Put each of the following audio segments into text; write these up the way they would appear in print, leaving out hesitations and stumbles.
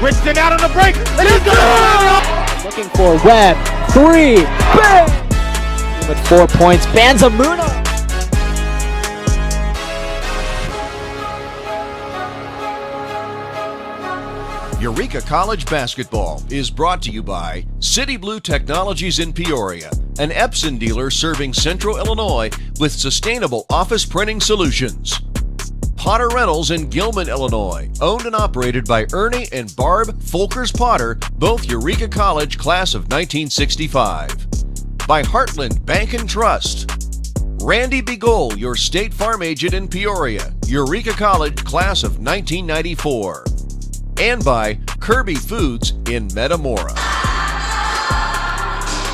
Switched it out on the break. It is good! Looking for Webb. 3. Bang! With 4 points. Banzamuno. Eureka College Basketball is brought to you by City Blue Technologies in Peoria, an Epson dealer serving Central Illinois with sustainable office printing solutions. Potter Rentals in Gilman, Illinois, owned and operated by Ernie and Barb Folkers Potter, both Eureka College class of 1965. By Heartland Bank and Trust. Randy Begole, your State Farm agent in Peoria, Eureka College class of 1994. And by Kirby Foods in Metamora.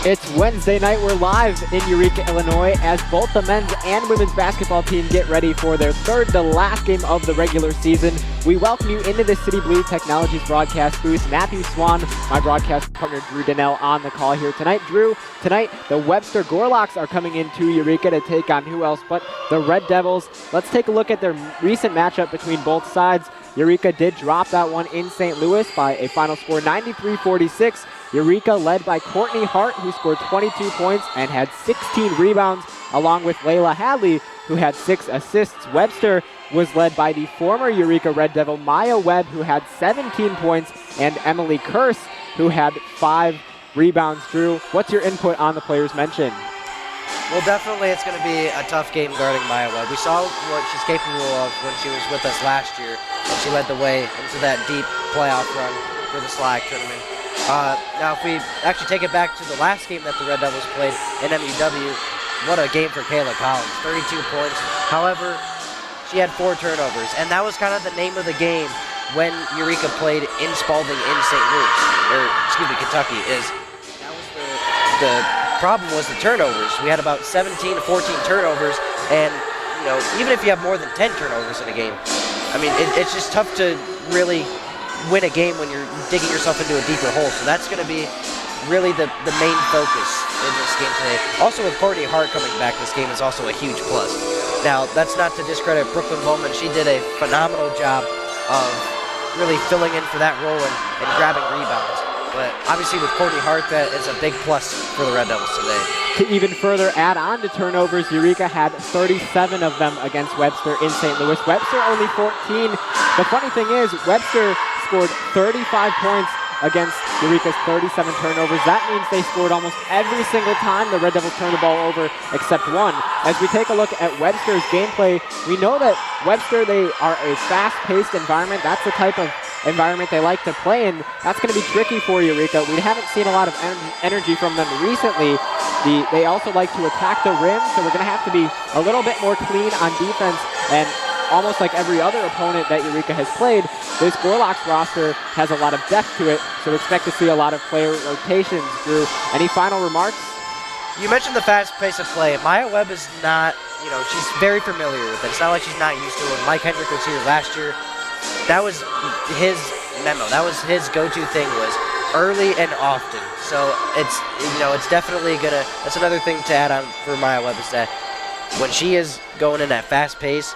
It's Wednesday night. We're live in Eureka, Illinois, as both the men's and women's basketball team get ready for their third to last game of the regular season. We welcome you into the City Blue Technologies broadcast booth. Matthew Swan, my broadcast partner Drew Donnell on the call here tonight. Drew, tonight the Webster Gorlocks are coming into Eureka to take on who else but the Red Devils. Let's take a look at their recent matchup between both sides. Eureka did drop that one in St. Louis by a final score 93-46. Eureka led by Courtney Hart, who scored 22 points and had 16 rebounds, along with Layla Hadley, who had 6 assists. Webster was led by the former Eureka Red Devil Maya Webb, who had 17 points, and Emily Kurse, who had 5 rebounds. Drew, what's your input on the players mentioned? Well, definitely it's going to be a tough game guarding Maya Webb. We saw what she's capable of when she was with us last year, and she led the way into that deep playoff run for the SLAC tournament. Now, if we actually take it back to the last game that the Red Devils played in MUW, what a game for Kayla Collins, 32 points. However, she had 4 turnovers, and that was kind of the name of the game when Eureka played in Spalding in St. Louis, or excuse me, Kentucky. That was the problem was the turnovers. We had about 17 to 14 turnovers, and even if you have more than 10 turnovers in a game, I mean, it's just tough to really win a game when you're digging yourself into a deeper hole. So that's going to be really the main focus in this game today. Also, with Courtney Hart coming back, this game is also a huge plus. Now, that's not to discredit Brooklyn Bowman. She did a phenomenal job of really filling in for that role and grabbing rebounds. But obviously with Courtney Hart, that is a big plus for the Red Devils today. To even further add on to turnovers, Eureka had 37 of them against Webster in St. Louis. Webster only 14. The funny thing is, Webster scored 35 points against Eureka's 37 turnovers. That means they scored almost every single time the Red Devils turned the ball over except one. As we take a look at Webster's gameplay, we know that Webster, they are a fast-paced environment. That's the type of environment they like to play in. That's going to be tricky for Eureka. We haven't seen a lot of energy from them recently. They also like to attack the rim, so we're going to have to be a little bit more clean on defense. And almost like every other opponent that Eureka has played, this Gorlocks roster has a lot of depth to it, so expect to see a lot of player rotations. Drew, any final remarks? You mentioned the fast pace of play. Maya Webb is not, she's very familiar with it. It's not like she's not used to it. When Mike Hendrick was here last year, that was his memo. That was his go-to thing, was early and often. So it's definitely gonna, that's another thing to add on for Maya Webb, is that when she is going in that fast pace,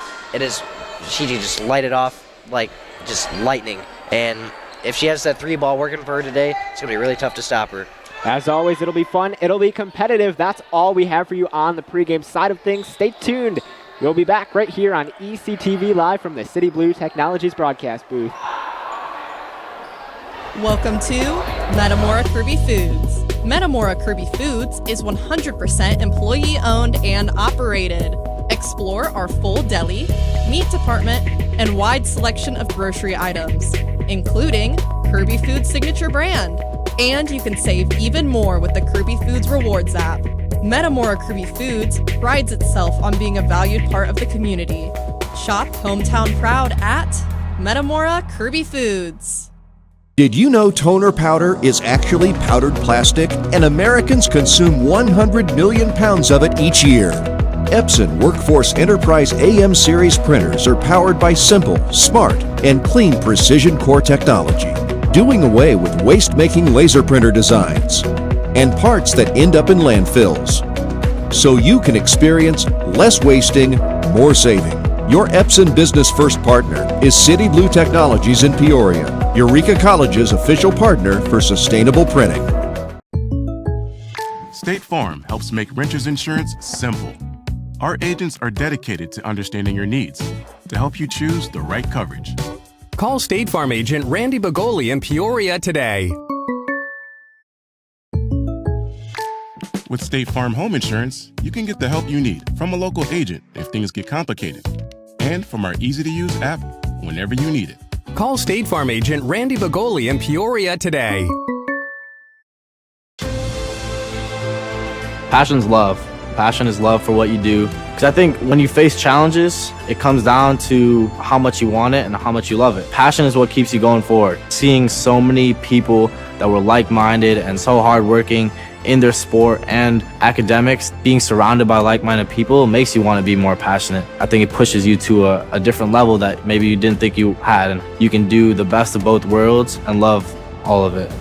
she can just light it off like just lightning. And if she has that 3 ball working for her today, it's gonna be really tough to stop her. As always, it'll be fun, it'll be competitive. That's all we have for you on the pregame side of things. Stay tuned. We'll be back right here on ECTV live from the City Blue Technologies broadcast booth. Welcome to Metamora Kirby Foods. Metamora Kirby Foods is 100% employee-owned and operated. Explore our full deli, meat department, and wide selection of grocery items, including Kirby Foods' signature brand. And you can save even more with the Kirby Foods Rewards app. Metamora Kirby Foods prides itself on being a valued part of the community. Shop hometown proud at Metamora Kirby Foods. Did you know toner powder is actually powdered plastic, and Americans consume 100 million pounds of it each year? Epson Workforce Enterprise AM series printers are powered by simple, smart, and clean precision core technology, doing away with waste-making laser printer designs and parts that end up in landfills, so you can experience less wasting, more saving. Your Epson Business First partner is City Blue Technologies in Peoria. Eureka College's official partner for sustainable printing. State Farm helps make renters insurance simple. Our agents are dedicated to understanding your needs to help you choose the right coverage. Call State Farm agent Randy Bagoli in Peoria today. With State Farm Home Insurance, you can get the help you need from a local agent if things get complicated, and from our easy-to-use app whenever you need it. Call State Farm agent Randy Bagoli in Peoria today. Passion's love. Passion is love for what you do. Because I think when you face challenges, it comes down to how much you want it and how much you love it. Passion is what keeps you going forward. Seeing so many people that were like-minded and so hardworking in their sport and academics, being surrounded by like-minded people makes you want to be more passionate. I think it pushes you to a different level that maybe you didn't think you had, and you can do the best of both worlds and love all of it.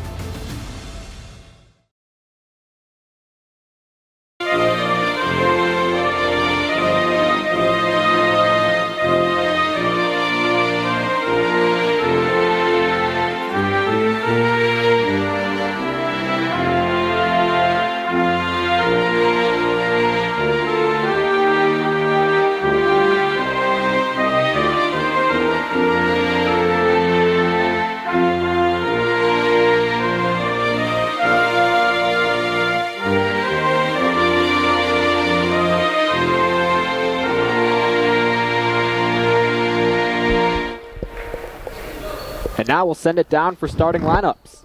And now we'll send it down for starting lineups.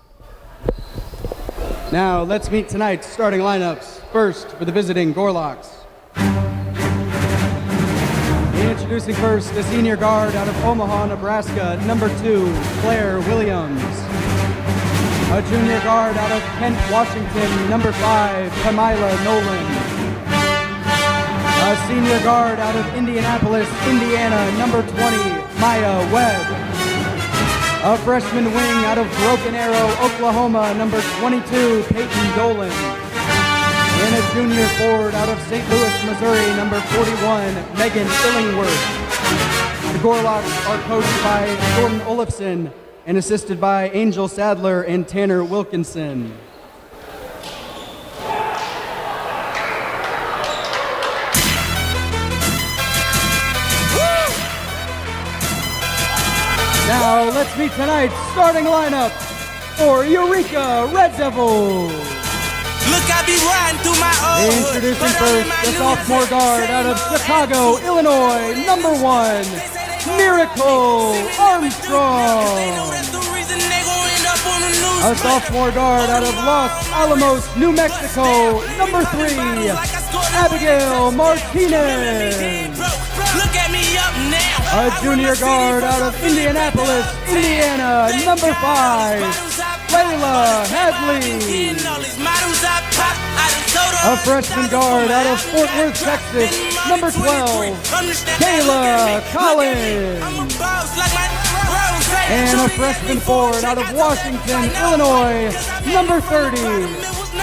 Now let's meet tonight's starting lineups. First, for the visiting Gorlocks. Introducing first, the senior guard out of Omaha, Nebraska, number 2, Claire Williams. A junior guard out of Kent, Washington, number 5, Kamila Nolan. A senior guard out of Indianapolis, Indiana, number 20, Maya Webb. A freshman wing out of Broken Arrow, Oklahoma, number 22, Peyton Dolan. And a junior forward out of St. Louis, Missouri, number 41, Megan Illingworth. The Gorlocks are coached by Jordan Olafson and assisted by Angel Sadler and Tanner Wilkinson. Now let's meet tonight's starting lineup for Eureka Red Devils. Look, I be riding through my old Introducing first, the sophomore guard out of Chicago, Illinois, number 1, Miracle Armstrong. A sophomore guard out of Los Alamos, New Mexico, number 3, Abigail Martinez. Look at me up now. A junior guard out of Indianapolis, Indiana, number 5, Layla Hadley. A freshman guard out of Fort Worth, Texas, number 12, Kayla Collins. And a freshman forward out of Washington, Illinois, number 30,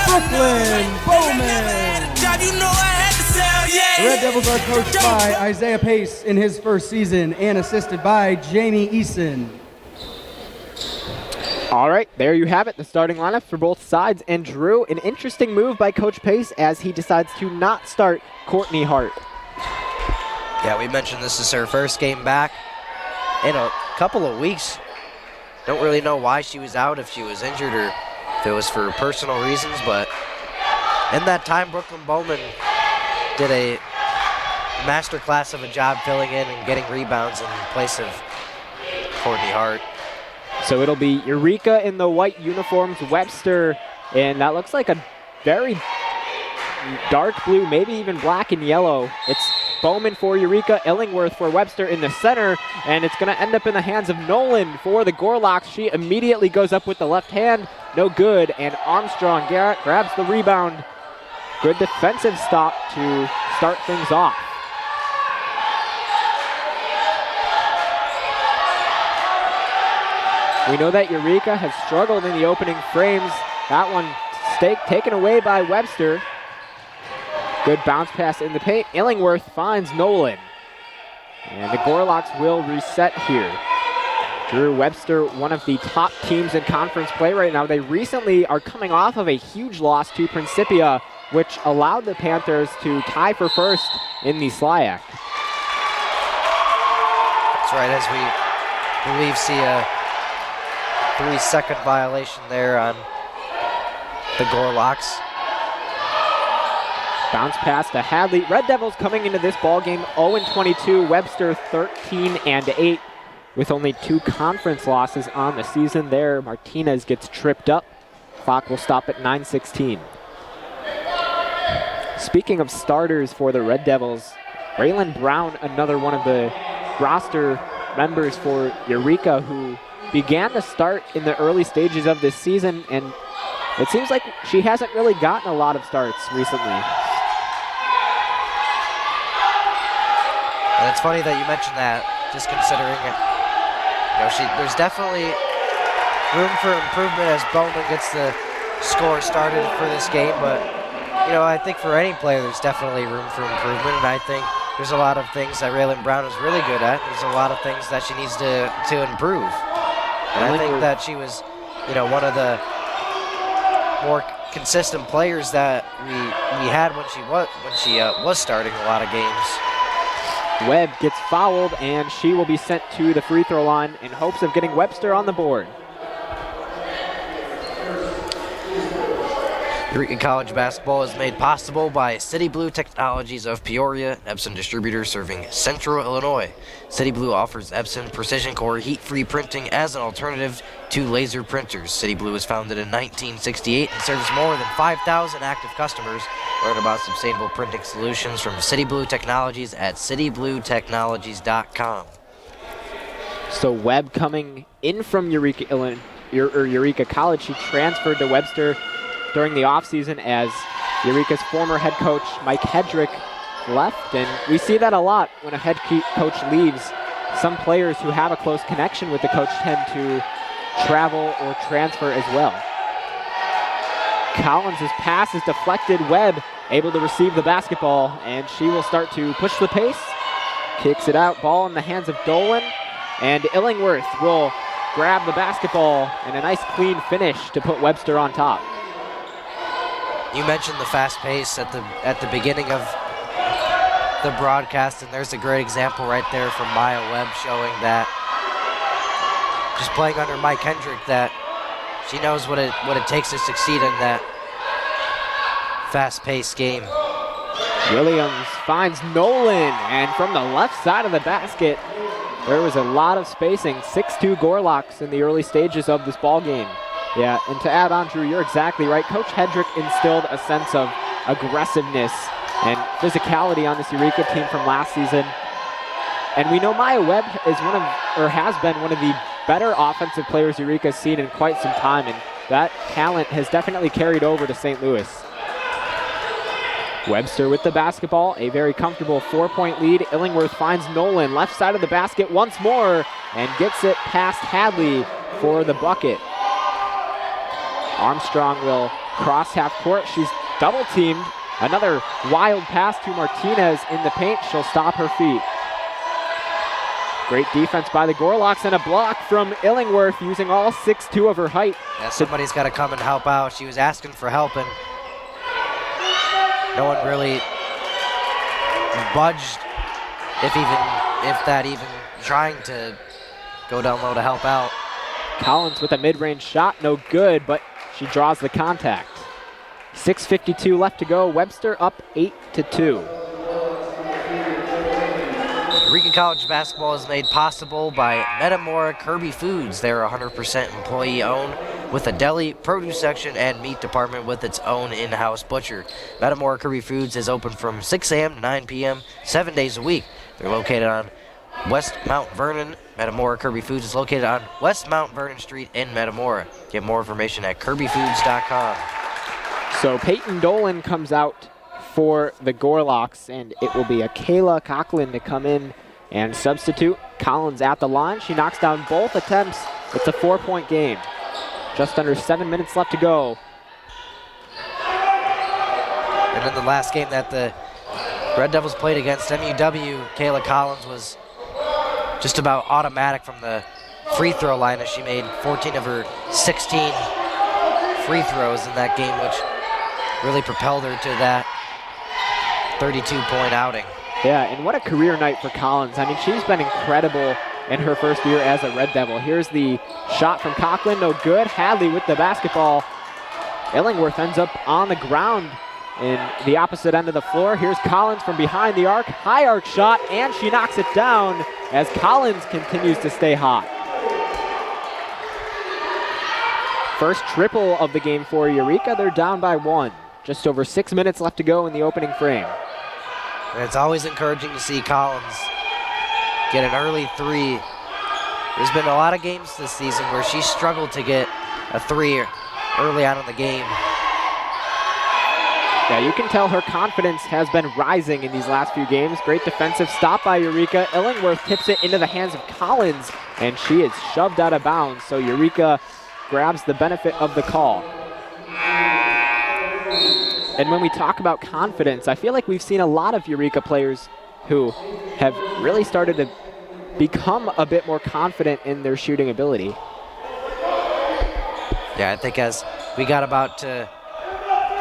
Brooklyn Bowman. The Red Devils are coached by Isaiah Pace in his first season and assisted by Jamie Eason. All right, there you have it, the starting lineup for both sides. And Drew, an interesting move by Coach Pace as he decides to not start Courtney Hart. Yeah, we mentioned this is her first game back in a couple of weeks. Don't really know why she was out, if she was injured or if it was for personal reasons, but in that time, Brooklyn Bowman did a masterclass of a job filling in and getting rebounds in place of Courtney Hart. So it'll be Eureka in the white uniforms, Webster, and that looks like a very dark blue, maybe even black and yellow. It's Bowman for Eureka, Illingworth for Webster in the center, and it's going to end up in the hands of Nolan for the Gorlocks. She immediately goes up with the left hand, no good, and Armstrong grabs the rebound. Good defensive stop to start things off. We know that Eureka has struggled in the opening frames. That one taken away by Webster. Good bounce pass in the paint. Illingworth finds Nolan. And the Gorlocks will reset here. Drew, Webster, one of the top teams in conference play right now. They recently are coming off of a huge loss to Principia, which allowed the Panthers to tie for first in the SLIAC. That's right, as we believe see a 3-second violation there on the Gorlocks. Bounce pass to Hadley. Red Devils coming into this ball game 0-22. Webster 13-8 with only 2 conference losses on the season there. Martinez gets tripped up. Clock will stop at 9:16. Speaking of starters for the Red Devils, Raylan Brown, another one of the roster members for Eureka, who began to start in the early stages of this season, and it seems like she hasn't really gotten a lot of starts recently. And it's funny that you mentioned that, just considering it. You know, there's definitely room for improvement as Bowman gets the score started for this game, but you know, I think for any player there's definitely room for improvement, and I think there's a lot of things that Raylan Brown is really good at. There's a lot of things that she needs to improve. And I think that she was, you know, one of the more consistent players that we had when she was starting a lot of games. Webb gets fouled, and she will be sent to the free throw line in hopes of getting Webster on the board. Eureka College basketball is made possible by City Blue Technologies of Peoria, Epson distributor serving Central Illinois. City Blue offers Epson Precision Core heat-free printing as an alternative to laser printers. City Blue was founded in 1968 and serves more than 5,000 active customers. Learn about sustainable printing solutions from City Blue Technologies at citybluetechnologies.com. So Webb coming in from Eureka College. She transferred to Webster during the offseason as Eureka's former head coach Mike Hedrick left, and we see that a lot when a head coach leaves. Some players who have a close connection with the coach tend to travel or transfer as well. Collins' pass is deflected. Webb able to receive the basketball, and she will start to push the pace. Kicks it out, ball in the hands of Dolan, and Illingworth will grab the basketball and a nice clean finish to put Webster on top. You mentioned the fast pace at the beginning of the broadcast, and there's a great example right there from Maya Webb showing that just playing under Mike Hendrick, that she knows what it takes to succeed in that fast-paced game. Williams finds Nolan, and from the left side of the basket, there was a lot of spacing. 6'2" Gorlocks in the early stages of this ball game. Yeah, and to add on, Drew, you're exactly right. Coach Hedrick instilled a sense of aggressiveness and physicality on this Eureka team from last season. And we know Maya Webb is has been one of the better offensive players Eureka's seen in quite some time, and that talent has definitely carried over to St. Louis. Webster with the basketball, a very comfortable 4-point lead. Illingworth finds Nolan, left side of the basket once more, and gets it past Hadley for the bucket. Armstrong will cross half court. She's double teamed. Another wild pass to Martinez in the paint. She'll stop her feet. Great defense by the Gorlocks, and a block from Illingworth using all 6'2" of her height. Yeah, somebody's got to come and help out. She was asking for help, and no one really budged, if that even trying to go down low to help out. Collins with a mid-range shot, no good, but she draws the contact. 6:52 left to go. Webster up 8-2. Eureka College basketball is made possible by Metamora Kirby Foods. They're 100% employee-owned with a deli, produce section, and meat department with its own in-house butcher. Metamora Kirby Foods is open from 6 a.m. to 9 p.m. 7 days a week. They're located on West Mount Vernon. Metamora Kirby Foods is located on West Mount Vernon Street in Metamora. Get more information at kirbyfoods.com. So Peyton Dolan comes out for the Gorlocks, and it will be a Kayla Coughlin to come in and substitute. Collins at the line. She knocks down both attempts. It's a 4-point game. Just under 7 minutes left to go. And in the last game that the Red Devils played against MUW, Kayla Collins was just about automatic from the free throw line as she made 14 of her 16 free throws in that game, which really propelled her to that 32-point outing. Yeah, and what a career night for Collins. I mean, she's been incredible in her first year as a Red Devil. Here's the shot from Conklin, no good. Hadley with the basketball. Illingworth ends up on the ground in the opposite end of the floor. Here's Collins from behind the arc. High arc shot, and she knocks it down as Collins continues to stay hot. First triple of the game for Eureka. They're down by 1. Just over 6 minutes left to go in the opening frame. And it's always encouraging to see Collins get an early 3. There's been a lot of games this season where she struggled to get a 3 early on in the game. Yeah, you can tell her confidence has been rising in these last few games. Great defensive stop by Eureka. Illingworth tips it into the hands of Collins, and she is shoved out of bounds, so Eureka grabs the benefit of the call. And when we talk about confidence, I feel like we've seen a lot of Eureka players who have really started to become a bit more confident in their shooting ability. Yeah, I think as we got about to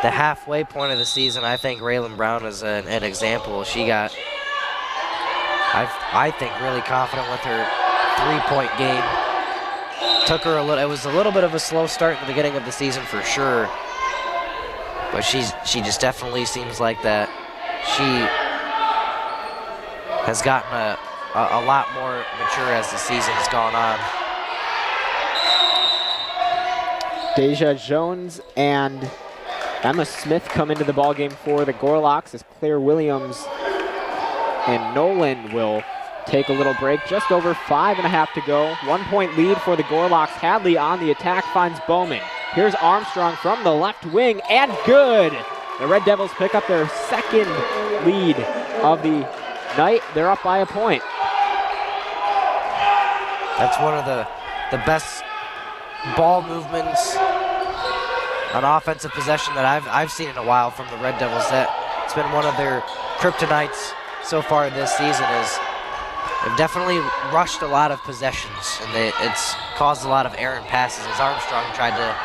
the halfway point of the season, I think Raylan Brown is an example. She got, I think, really confident with her 3-point game. Took her it was a little bit of a slow start in the beginning of the season for sure, but she just definitely seems like that she has gotten a lot more mature as the season has gone on. Deja Jones and Emma Smith come into the ballgame for the Gorlocks as Claire Williams and Nolan will take a little break. Just over 5.5 to go. 1-point lead for the Gorlocks. Hadley on the attack finds Bowman. Here's Armstrong from the left wing, and good! The Red Devils pick up their second lead of the night. They're up by a point. That's one of the best ball movements on offensive possession that I've seen in a while from the Red Devils. It's been one of their kryptonites so far this season. They've definitely rushed a lot of possessions, and it's caused a lot of errant passes as Armstrong tried to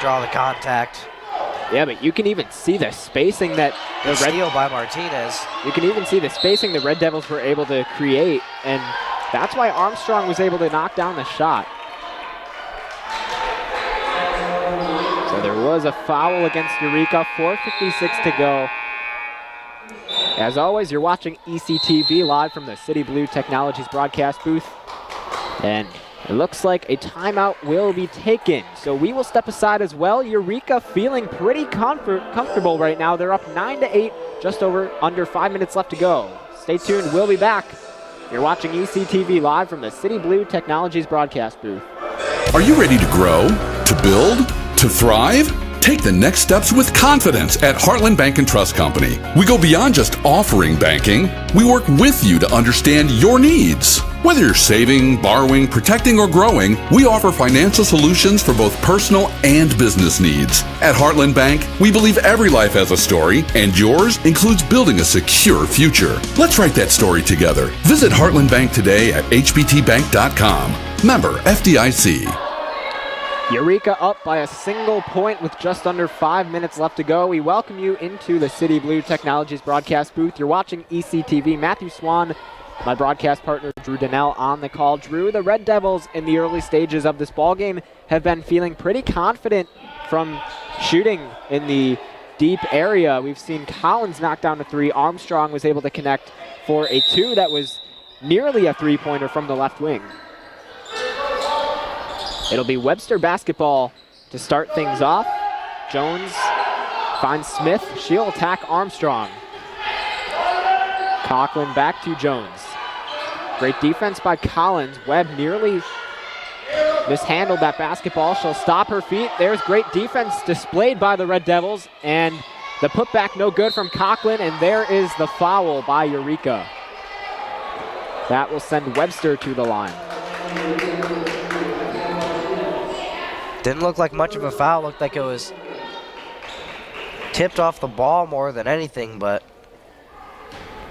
draw the contact. Yeah, but you can even see the spacing that the steal by Martinez. You can even see the spacing the Red Devils were able to create, and that's why Armstrong was able to knock down the shot. So there was a foul against Eureka, 4:56 to go. As always, you're watching ECTV live from the City Blue Technologies broadcast booth. And it looks like a timeout will be taken. So we will step aside as well. Eureka feeling pretty comfortable right now. They're up 9-8, just under 5 minutes left to go. Stay tuned, we'll be back. You're watching ECTV live from the City Blue Technologies broadcast booth. Are you ready to grow, to build, to thrive? Take the next steps with confidence at Heartland Bank and Trust Company. We go beyond just offering banking. We work with you to understand your needs. Whether you're saving, borrowing, protecting, or growing, we offer financial solutions for both personal and business needs. At Heartland Bank, we believe every life has a story, and yours includes building a secure future. Let's write that story together. Visit Heartland Bank today at hbtbank.com. Member FDIC. Eureka up by a single point with just under 5 minutes left to go. We welcome you into the City Blue Technologies broadcast booth. You're watching ECTV. Matthew Swan, my broadcast partner Drew Donnell on the call. Drew, the Red Devils in the early stages of this ballgame have been feeling pretty confident from shooting in the deep area. We've seen Collins knock down a 3. Armstrong was able to connect for a 2 that was nearly a 3-pointer from the left wing. It'll be Webster basketball to start things off. Jones finds Smith. She'll attack Armstrong. Conklin back to Jones. Great defense by Collins. Webb nearly mishandled that basketball. She'll stop her feet. There's great defense displayed by the Red Devils. And the putback no good from Conklin. And there is the foul by Eureka. That will send Webster to the line. Didn't look like much of a foul. Looked like it was tipped off the ball more than anything, but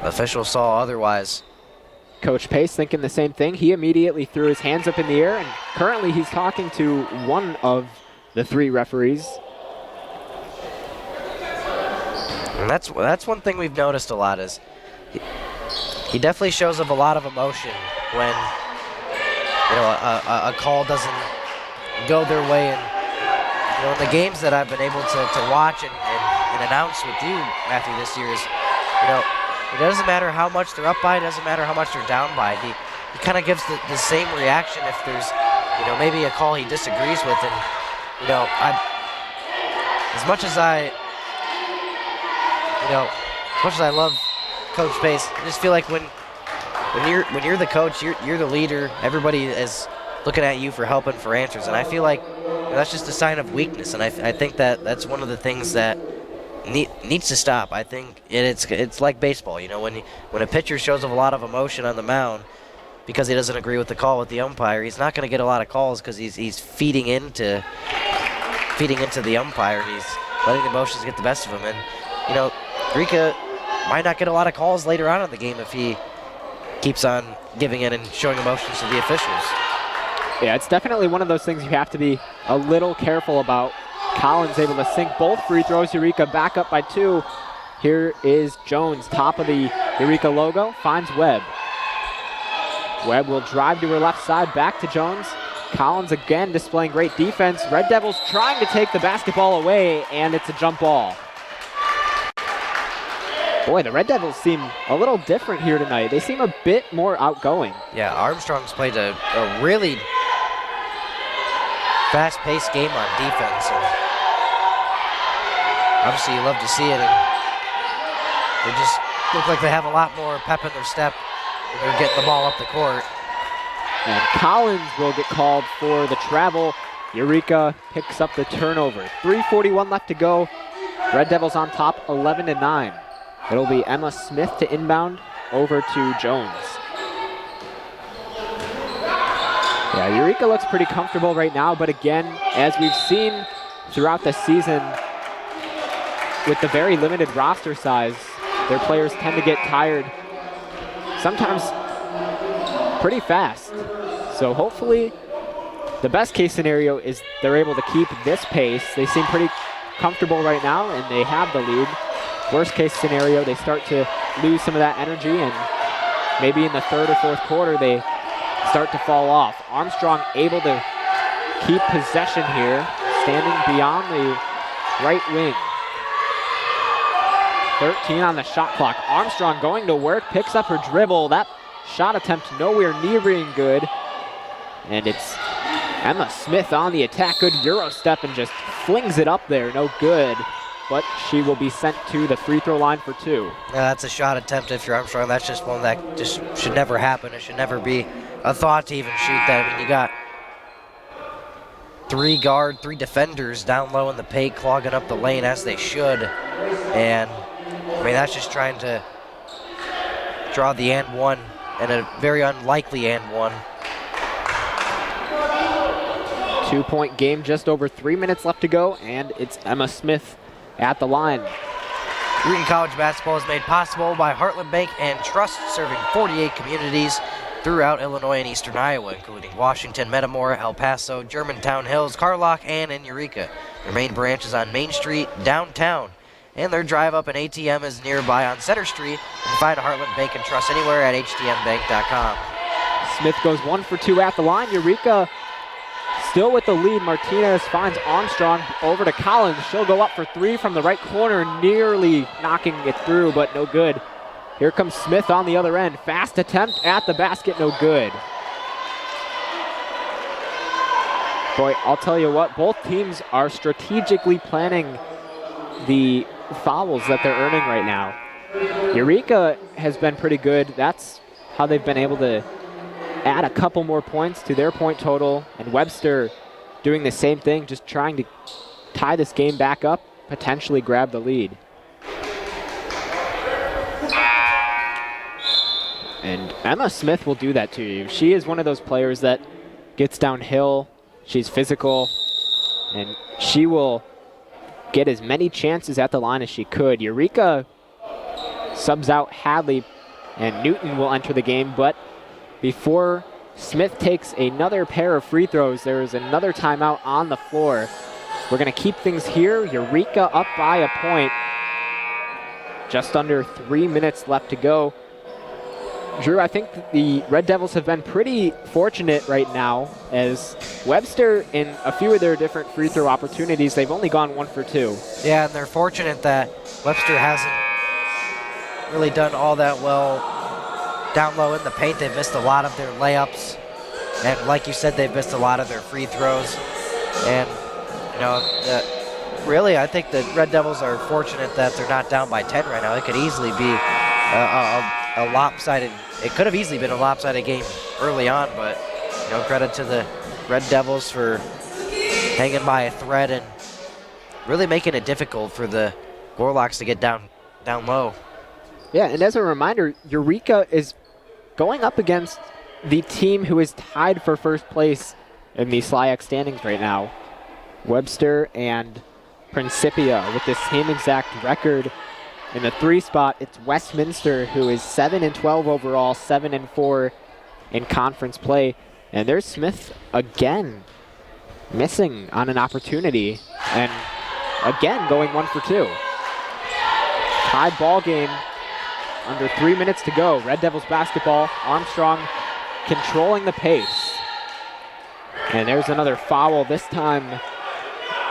officials saw otherwise. Coach Pace thinking the same thing. He immediately threw his hands up in the air, and currently he's talking to one of the 3 referees. And that's one thing we've noticed a lot is he definitely shows up a lot of emotion when a call doesn't go their way. And in the games that I've been able to watch and announce with you, Matthew, this year is, it doesn't matter how much they're up by, it doesn't matter how much they're down by. He kind of gives the same reaction if there's, maybe a call he disagrees with. And, as much as I love Coach Pace, I just feel like when you're the coach, you're the leader, everybody is looking at you for help and for answers. And I feel like that's just a sign of weakness. And I think that's one of the things that needs to stop. I think it's like baseball. When a pitcher shows a lot of emotion on the mound because he doesn't agree with the call with the umpire, he's not going to get a lot of calls because he's feeding into the umpire. He's letting the emotions get the best of him. And Eureka might not get a lot of calls later on in the game if he keeps on giving in and showing emotions to the officials. Yeah, it's definitely one of those things you have to be a little careful about. Collins able to sink both free throws. Eureka back up by 2. Here is Jones, top of the Eureka logo, finds Webb. Webb will drive to her left side, back to Jones. Collins again displaying great defense. Red Devils trying to take the basketball away, and it's a jump ball. Boy, the Red Devils seem a little different here tonight. They seem a bit more outgoing. Yeah, Armstrong's played a really fast-paced game on defense. And obviously, you love to see it. And they just look like they have a lot more pep in their step when they're getting the ball up the court. And Collins will get called for the travel. Eureka picks up the turnover. 3:41 left to go. Red Devils on top, 11-9. It'll be Emma Smith to inbound over to Jones. Yeah, Eureka looks pretty comfortable right now, but again, as we've seen throughout the season, with the very limited roster size, their players tend to get tired sometimes pretty fast. So hopefully, the best case scenario is they're able to keep this pace. They seem pretty comfortable right now, and they have the lead. Worst case scenario, they start to lose some of that energy, and maybe in the 3rd or 4th quarter, they start to fall off. Armstrong able to keep possession here, standing beyond the right wing. 13 on the shot clock. Armstrong going to work, picks up her dribble. That shot attempt nowhere near being good. And it's Emma Smith on the attack. Good Euro step and just flings it up there. No good. But she will be sent to the free throw line for 2. Yeah, that's a shot attempt if you're Armstrong. That's just one that just should never happen. It should never be a thought to even shoot that. I mean, you got 3 defenders down low in the paint clogging up the lane as they should. And, I mean, that's just trying to draw the and one, and a very unlikely and one. 2-point game, just over 3 minutes left to go, and it's Emma Smith at the line. Eureka College basketball is made possible by Heartland Bank and Trust, serving 48 communities throughout Illinois and eastern Iowa, including Washington, Metamora, El Paso, Germantown Hills, Carlock, and in Eureka. Their main branch is on Main Street, downtown, and their drive-up and ATM is nearby on Center Street. You can find Heartland Bank and Trust anywhere at htmbank.com. Smith goes 1 for 2 at the line. Eureka still with the lead. Martinez finds Armstrong over to Collins. She'll go up for 3 from the right corner, nearly knocking it through, but no good. Here comes Smith on the other end. Fast attempt at the basket, no good. Boy, I'll tell you what, both teams are strategically planning the fouls that they're earning right now. Eureka has been pretty good. That's how they've been able to add a couple more points to their point total, and Webster doing the same thing, just trying to tie this game back up, potentially grab the lead. And Emma Smith will do that to you. She is one of those players that gets downhill, she's physical, and she will get as many chances at the line as she could. Eureka subs out Hadley and Newton will enter the game. But before Smith takes another pair of free throws, there is another timeout on the floor. We're going to keep things here. Eureka up by a point. Just under 3 minutes left to go. Drew, I think the Red Devils have been pretty fortunate right now, as Webster, in a few of their different free throw opportunities, they've only gone 1 for 2. Yeah, and they're fortunate that Webster hasn't really done all that well down low in the paint. They've missed a lot of their layups, and like you said, they've missed a lot of their free throws. And, you know, really, I think the Red Devils are fortunate that they're not down by 10 right now. It could easily be a lopsided, it could have easily been a lopsided game early on, but, you know, credit to the Red Devils for hanging by a thread and really making it difficult for the Gorlocks to get down low. Yeah, and as a reminder, Eureka is going up against the team who is tied for first place in the SLIAC standings right now. Webster and Principia with the same exact record. In the 3 spot, it's Westminster, who is 7-12 overall, 7-4 in conference play. And there's Smith again missing on an opportunity, and again going 1 for 2. Tied ball game, under 3 minutes to go. Red Devils basketball. Armstrong controlling the pace. And there's another foul, this time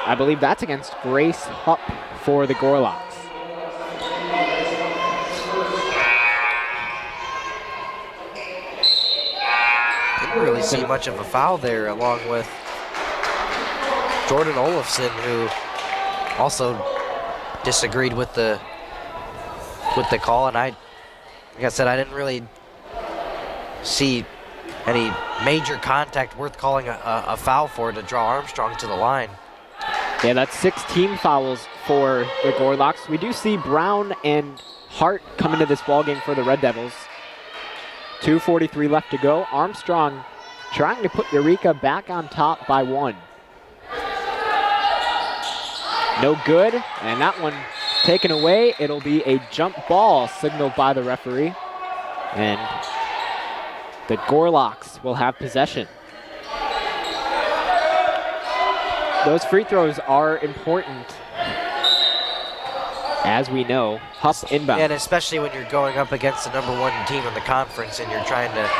I believe that's against Grace Hupp for the Gorlocks. Didn't really see much of a foul there, along with Jordan Olafson, who also disagreed with the call. And like I said, I didn't really see any major contact worth calling a foul for to draw Armstrong to the line. Yeah, that's 16 fouls for the Gorlocks. We do see Brown and Hart come into this ballgame for the Red Devils. 2:43 left to go. Armstrong trying to put Eureka back on top by 1. No good, and that one taken away. It'll be a jump ball signaled by the referee. And the Gorlocks will have possession. Those free throws are important, as we know. Hupp inbound. And especially when you're going up against the #1 team in the conference and you're trying to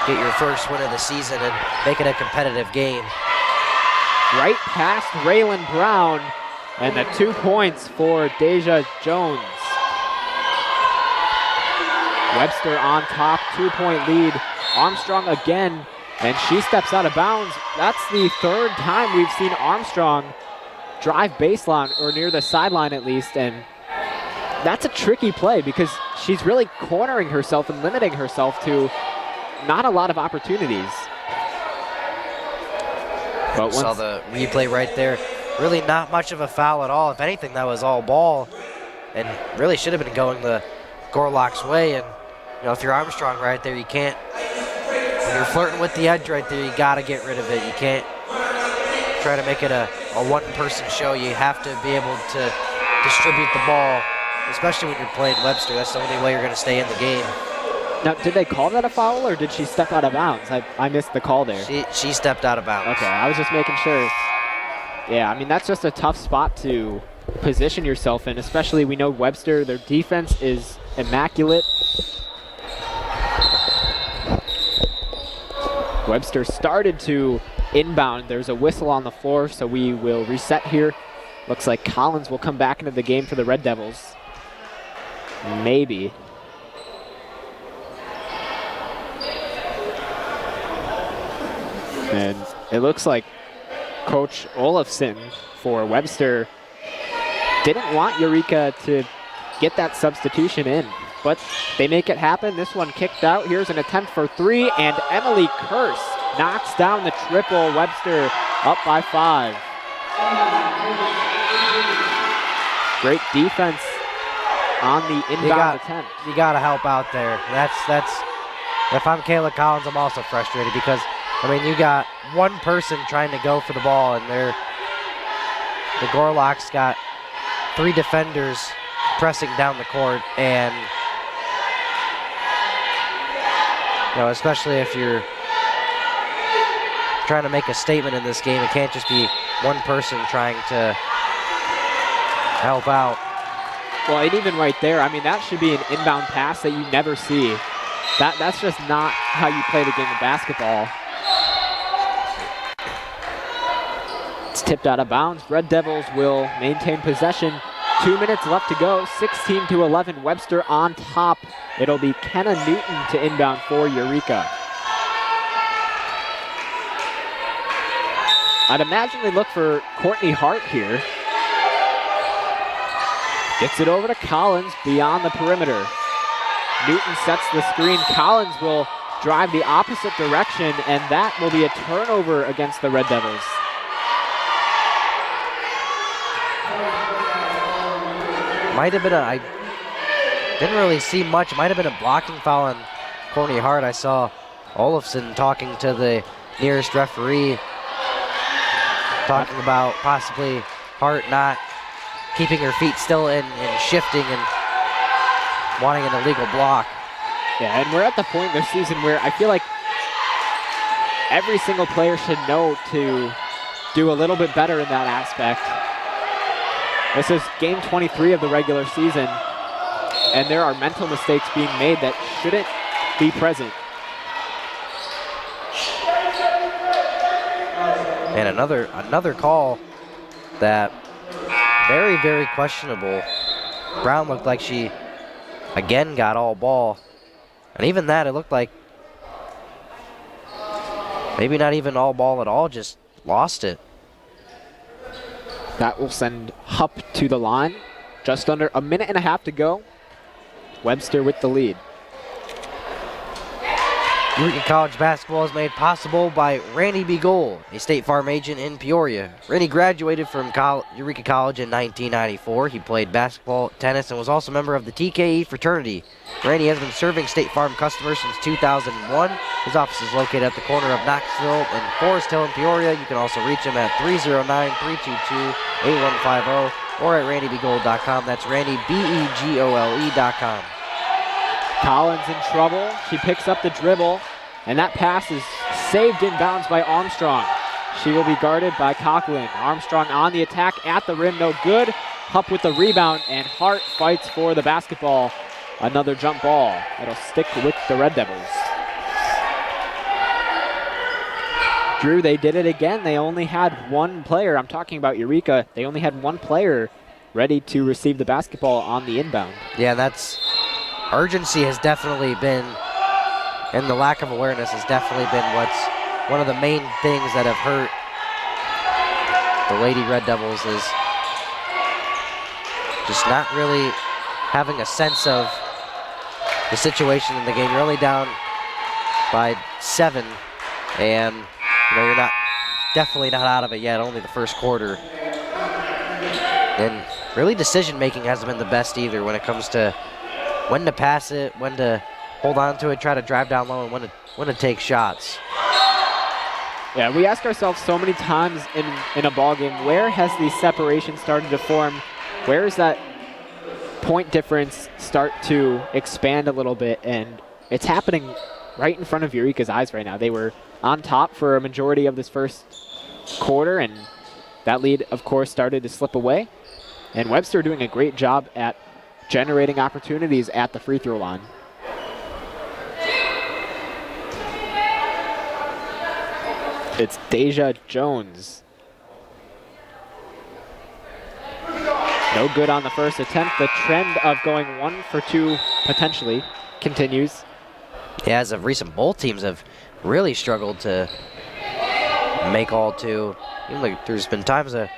get your first win of the season and make it a competitive game. Right past Raylan Brown, and the 2 points for Deja Jones. Webster on top, 2-point lead. Armstrong again, and she steps out of bounds. That's the 3rd time we've seen Armstrong drive baseline, or near the sideline at least, and that's a tricky play because she's really cornering herself and limiting herself to not a lot of opportunities. But saw the replay right there. Really not much of a foul at all. If anything, that was all ball, and really should have been going the Gorlocks' way. And you know, if you're Armstrong right there, you can't. When you're flirting with the edge right there, you got to get rid of it. You can't try to make it a one-person show. You have to be able to distribute the ball, especially when you're playing Webster. That's the only way you're going to stay in the game. Now, did they call that a foul, or did she step out of bounds? I missed the call there. She stepped out of bounds. Okay, I was just making sure. Yeah, I mean, that's just a tough spot to position yourself in, especially we know Webster, their defense is immaculate. Webster started to inbound. There's a whistle on the floor, so we will reset here. Looks like Collins will come back into the game for the Red Devils. Maybe. And it looks like Coach Olafson for Webster didn't want Eureka to get that substitution in, but they make it happen. This one kicked out. Here's an attempt for 3, and Emily Curse knocks down the triple. Webster up by 5. Great defense on the inbound attempt. You got to help out there. That's. If I'm Kayla Collins, I'm also frustrated because, I mean, you got one person trying to go for the ball, and the Gorlocks got 3 defenders pressing down the court, and especially if you're trying to make a statement in this game, it can't just be one person trying to help out. Well, and even right there, I mean, that should be an inbound pass that you never see. That's just not how you play the game of basketball. It's tipped out of bounds. Red Devils will maintain possession. 2 minutes left to go. 16-11. Webster on top. It'll be Kenna Newton to inbound for Eureka. I'd imagine they look for Courtney Hart here. Gets it over to Collins beyond the perimeter. Newton sets the screen. Collins will drive the opposite direction, and that will be a turnover against the Red Devils. Might have been I didn't really see much. Might have been a blocking foul on Courtney Hart. I saw Olafson talking to the nearest referee, talking about possibly Hart not keeping her feet still and shifting and wanting an illegal block. Yeah, and we're at the point in the season where I feel like every single player should know to do a little bit better in that aspect. This is game 23 of the regular season, and there are mental mistakes being made that shouldn't be present. And another call that very, very questionable. Brown looked like she again got all ball. And even that, it looked like maybe not even all ball at all, just lost it. That will send Hupp to the line. Just under a minute and a half to go. Webster with the lead. Eureka College basketball is made possible by Randy Begold, a State Farm agent in Peoria. Randy graduated from Eureka College in 1994. He played basketball, tennis, and was also a member of the TKE fraternity. Randy has been serving State Farm customers since 2001. His office is located at the corner of Knoxville and Forest Hill in Peoria. You can also reach him at 309-322-8150 or at randybegold.com. That's Randy, BEGOLE.com. Collins in trouble. She picks up the dribble, and that pass is saved inbounds by Armstrong. She will be guarded by Coughlin. Armstrong on the attack at the rim, no good. Hupp with the rebound, and Hart fights for the basketball. Another jump ball. It'll stick with the Red Devils. Drew, they did it again. They only had one player. I'm talking about Eureka. They only had one player ready to receive the basketball on the inbound. Yeah, that's... urgency has definitely been, and the lack of awareness has definitely been one of the main things that have hurt the Lady Red Devils, is just not really having a sense of the situation in the game. You're only down by 7, and you're definitely not out of it yet, only the first quarter. And really decision making hasn't been the best either when it comes to when to pass it, when to hold on to it, try to drive down low, and when to take shots. Yeah, we ask ourselves so many times in a ball game, where has the separation started to form? Where is that point difference start to expand a little bit? And it's happening right in front of Eureka's eyes right now. They were on top for a majority of this first quarter, and that lead, of course, started to slip away. And Webster doing a great job at generating opportunities at the free throw line. It's Deja Jones. No good on the first attempt. The trend of going 1 for 2 potentially continues. Yeah, as of recent, both teams have really struggled to make all 2. Even like there's been times that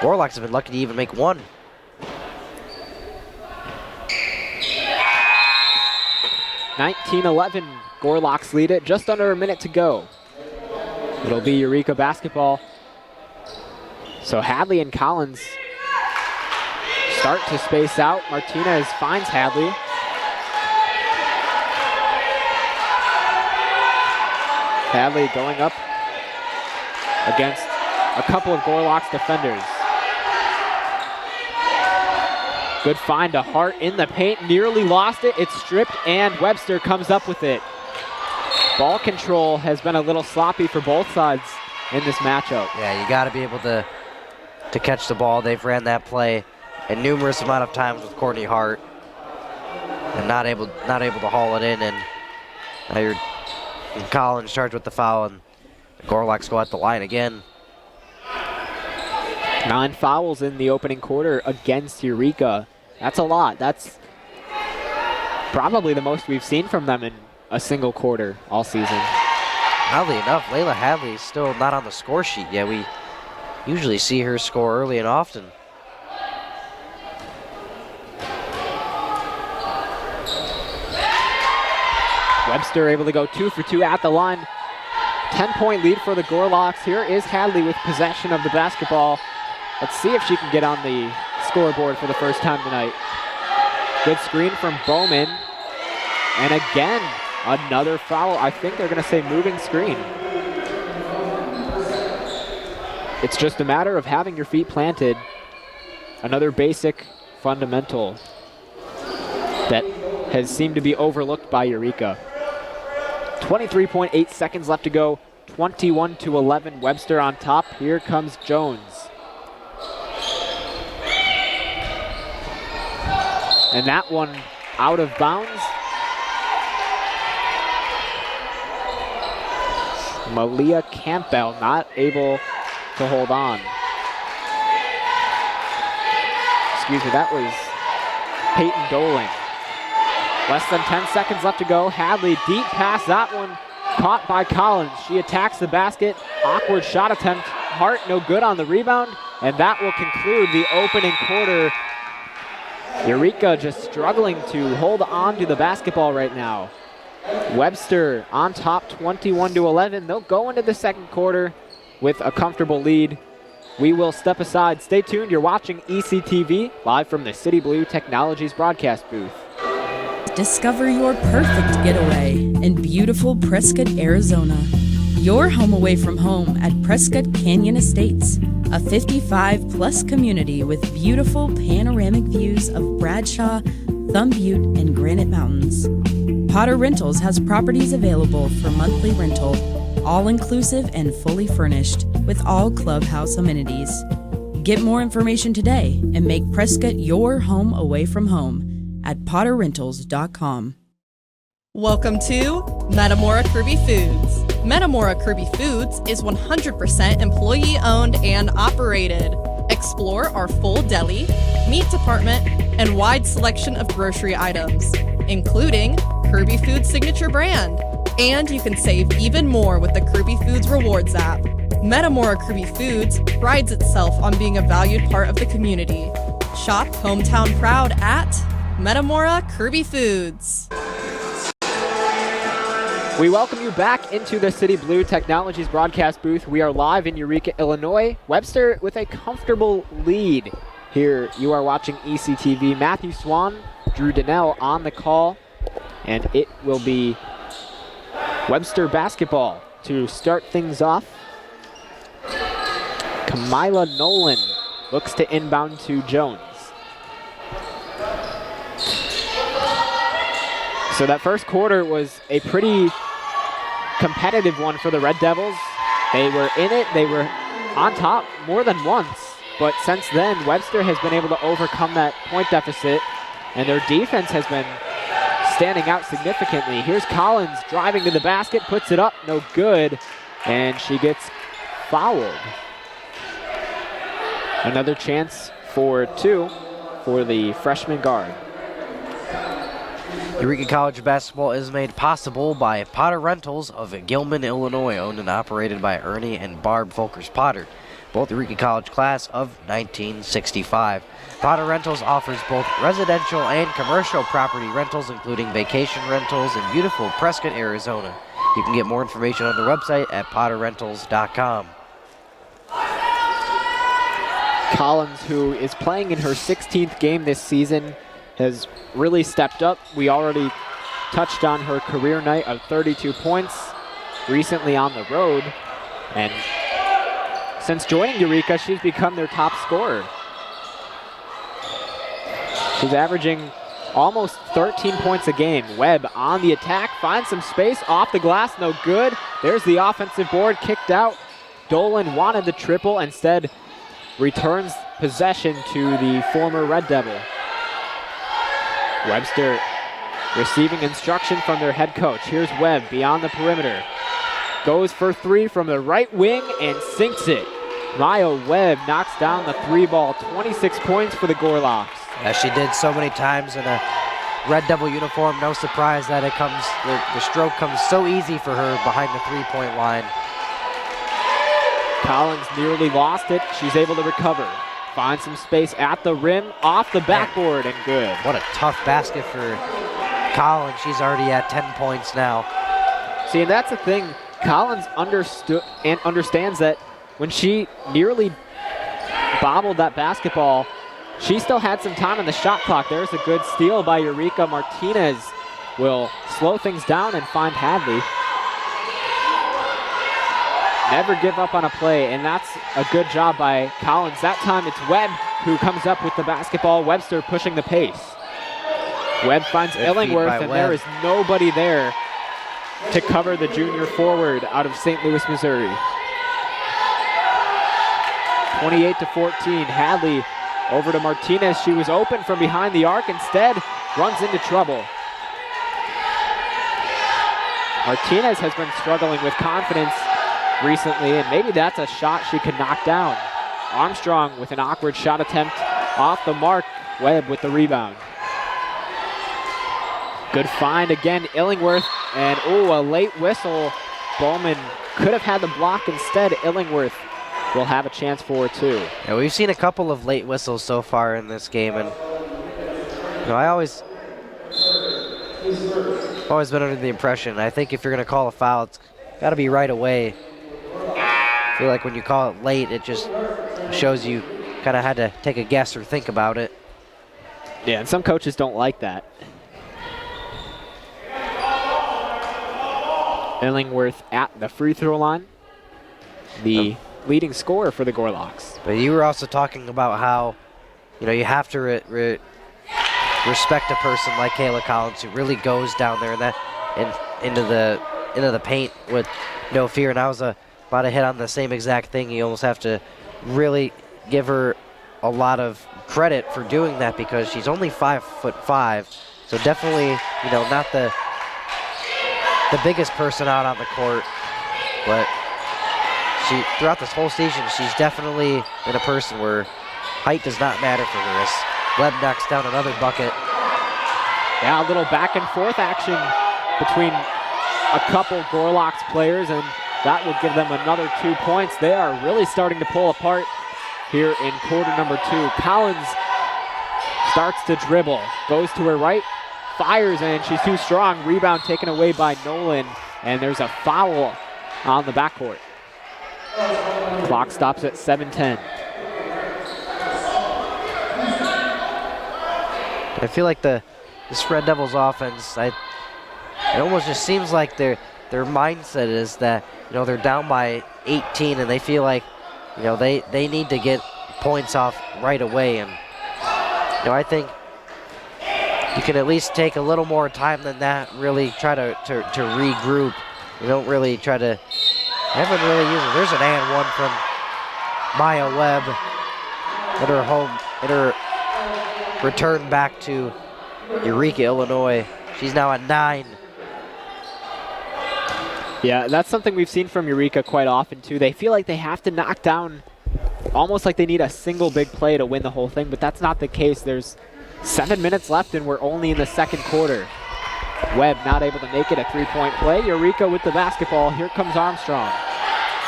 Gorloks have been lucky to even make 1. (19-11), Gorloks lead it, just under a minute to go. It'll be Eureka basketball. So Hadley and Collins start to space out. Martinez finds Hadley. Hadley going up against a couple of Gorloks defenders. Good find to Hart in the paint, nearly lost it. It's stripped, and Webster comes up with it. Ball control has been a little sloppy for both sides in this matchup. Yeah, you got to be able to catch the ball. They've ran that play a numerous amount of times with Courtney Hart and not able to haul it in. And now you're Collins charged with the foul, and the Gorlocks go at the line again. 9 fouls in the opening quarter against Eureka. That's a lot. That's probably the most we've seen from them in a single quarter all season. Oddly enough, Layla Hadley is still not on the score sheet yet. We usually see her score early and often. Webster able to go 2 for 2 at the line. 10-point lead for the Gorlocks. Here is Hadley with possession of the basketball. Let's see if she can get on the scoreboard for the first time tonight. Good screen from Bowman. And again, another foul. I think they're going to say moving screen. It's just a matter of having your feet planted. Another basic fundamental that has seemed to be overlooked by Eureka. 23.8 seconds left to go. 21-11, Webster on top. Here comes Jones. And that one out of bounds. Malia Campbell not able to hold on. Excuse me, that was Peyton Doling. Less than 10 seconds left to go. Hadley deep pass, that one caught by Collins. She attacks the basket. Awkward shot attempt. Hart no good on the rebound. And that will conclude the opening quarter. Eureka just struggling to hold on to the basketball right now. Webster on top 21-11. They'll go into the second quarter with a comfortable lead. We will step aside. Stay tuned. You're watching ECTV live from the City Blue Technologies broadcast booth. Discover your perfect getaway in beautiful Prescott, Arizona. Your home away from home at Prescott Canyon Estates, a 55-plus community with beautiful panoramic views of Bradshaw, Thumb Butte, and Granite Mountains. Potter Rentals has properties available for monthly rental, all-inclusive and fully furnished, with all clubhouse amenities. Get more information today and make Prescott your home away from home at potterrentals.com. Welcome to Metamora Kirby Foods. Metamora Kirby Foods is 100% employee-owned and operated. Explore our full deli, meat department, and wide selection of grocery items, including Kirby Foods' signature brand. And you can save even more with the Kirby Foods Rewards app. Metamora Kirby Foods prides itself on being a valued part of the community. Shop hometown proud at Metamora Kirby Foods. We welcome you back into the City Blue Technologies broadcast booth. We are live in Eureka, Illinois. Webster with a comfortable lead. Here you are watching ECTV. Matthew Swan, Drew Donnell on the call. And it will be Webster basketball to start things off. Kamila Nolan looks to inbound to Jones. So that first quarter was a pretty competitive one for the Red Devils. They were in it, they were on top more than once, but since then, Webster has been able to overcome that point deficit, and their defense has been standing out significantly. Here's Collins driving to the basket, puts it up, no good, and she gets fouled. Another chance for 2 for the freshman guard. Eureka College basketball is made possible by Potter Rentals of Gilman, Illinois, owned and operated by Ernie and Barb Folkers Potter, both Eureka College class of 1965. Potter Rentals offers both residential and commercial property rentals, including vacation rentals in beautiful Prescott, Arizona. You can get more information on their website at potterrentals.com. Collins, who is playing in her 16th game this season, has really stepped up. We already touched on her career night of 32 points recently on the road. And since joining Eureka, she's become their top scorer. She's averaging almost 13 points a game. Webb on the attack, finds some space, off the glass, no good. There's the offensive board, kicked out. Dolan wanted the triple, instead returns possession to the former Red Devil. Webster receiving instruction from their head coach. Here's Webb beyond the perimeter. Goes for three from the right wing and sinks it. Maya Webb knocks down the three ball. 26 points for the Gorlocks. As she did so many times in a Red Devil uniform, no surprise that the stroke comes so easy for her behind the three-point line. Collins nearly lost it. She's able to recover. Finds some space at the rim, off the backboard, and good. What a tough basket for Collins. She's already at 10 points now. See, and that's the thing. Collins understood and understands that when she nearly bobbled that basketball, she still had some time on the shot clock. There's a good steal by Eureka. Martinez will slow things down and find Hadley. Never give up on a play, and that's a good job by Collins. That time it's Webb who comes up with the basketball. Webster pushing the pace. Webb finds Illingworth, and there is nobody there to cover the junior forward out of St. Louis, Missouri. 28-14, Hadley over to Martinez. She was open from behind the arc, instead runs into trouble. Martinez has been struggling with confidence recently, and maybe that's a shot she could knock down. Armstrong with an awkward shot attempt off the mark. Webb with the rebound. Good find again, Illingworth, and a late whistle. Bowman could have had the block instead. Illingworth will have a chance for two. Yeah, we've seen a couple of late whistles so far in this game, and I always been under the impression, I think if you're going to call a foul, it's got to be right away. I feel like when you call it late, it just shows you kind of had to take a guess or think about it. Yeah, and some coaches don't like that. Illingworth at the free throw line, the leading scorer for the Gorlocks. But you were also talking about how, you have to respect a person like Kayla Collins who really goes down there into the paint with no fear. And I was about to hit on the same exact thing. You almost have to really give her a lot of credit for doing that because she's only 5'5", so definitely not the biggest person out on the court, but throughout this whole season, she's definitely been a person where height does not matter for her. As Webb knocks down another bucket. Yeah, a little back and forth action between a couple Gorlocks players, and that will give them another 2 points. They are really starting to pull apart here in quarter number 2. Collins starts to dribble, goes to her right, fires, and she's too strong. Rebound taken away by Nolan, and there's a foul on the backcourt. Clock stops at 7:10. I feel like this Red Devils offense, it almost just seems like their mindset is that they're down by 18 and they feel like they need to get points off right away. And I think you can at least take a little more time than that. Really try to regroup. You don't really try to. I haven't really used it. There's an and one from Maya Webb at her home, at her return back to Eureka, Illinois. She's now at 9. Yeah, that's something we've seen from Eureka quite often too. They feel like they have to knock down, almost like they need a single big play to win the whole thing, but that's not the case. There's 7 minutes left and we're only in the second quarter. Webb not able to make it a three-point play. Eureka with the basketball. Here comes Armstrong.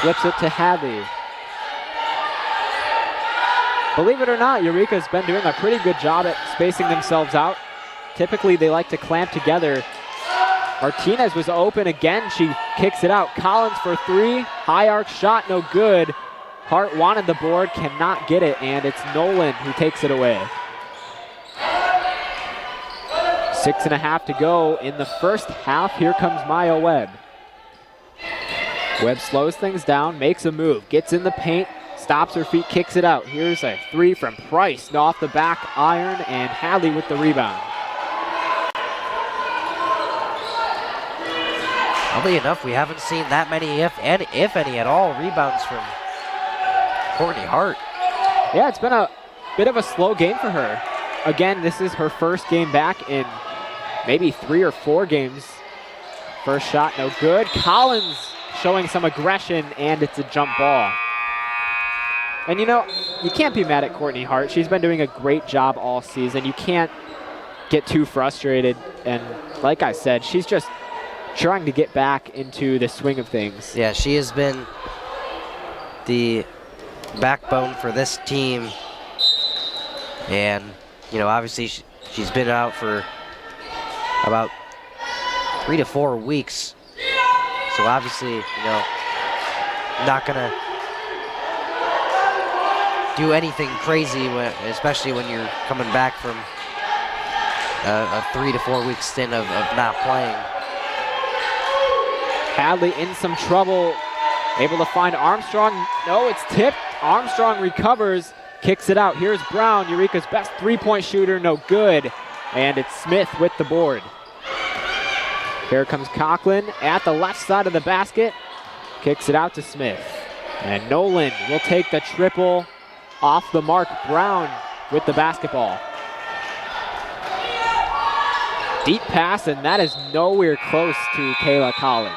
Flips it to Hadley. Believe it or not, Eureka's been doing a pretty good job at spacing themselves out. Typically, they like to clamp together. Martinez was open again. She kicks it out. Collins for three. High arc shot, no good. Hart wanted the board, cannot get it, and it's Nolan who takes it away. 6.5 to go in the first half. Here comes Maya Webb. Webb slows things down, makes a move, gets in the paint, stops her feet, kicks it out. Here's a three from Price, off the back iron, and Hadley with the rebound. Oddly enough, we haven't seen that many, if any at all, rebounds from Courtney Hart. Yeah, it's been a bit of a slow game for her. Again, this is her first game back in maybe 3 or 4 games. First shot, no good. Collins showing some aggression, and it's a jump ball. And you know, you can't be mad at Courtney Hart. She's been doing a great job all season. You can't get too frustrated. And like I said, she's just trying to get back into the swing of things. Yeah, she has been the backbone for this team. And, you know, obviously she's been out for about 3 to 4 weeks. So obviously, you know, not gonna do anything crazy, especially when you're coming back from a 3 to 4 week stint of not playing. Hadley in some trouble, able to find Armstrong. No, it's tipped. Armstrong recovers, kicks it out. Here's Brown, Eureka's best three-point shooter, no good. And it's Smith with the board. Here comes Conklin at the left side of the basket, kicks it out to Smith. And Nolan will take the triple off the mark. Brown with the basketball. Deep pass, and that is nowhere close to Kayla Collins.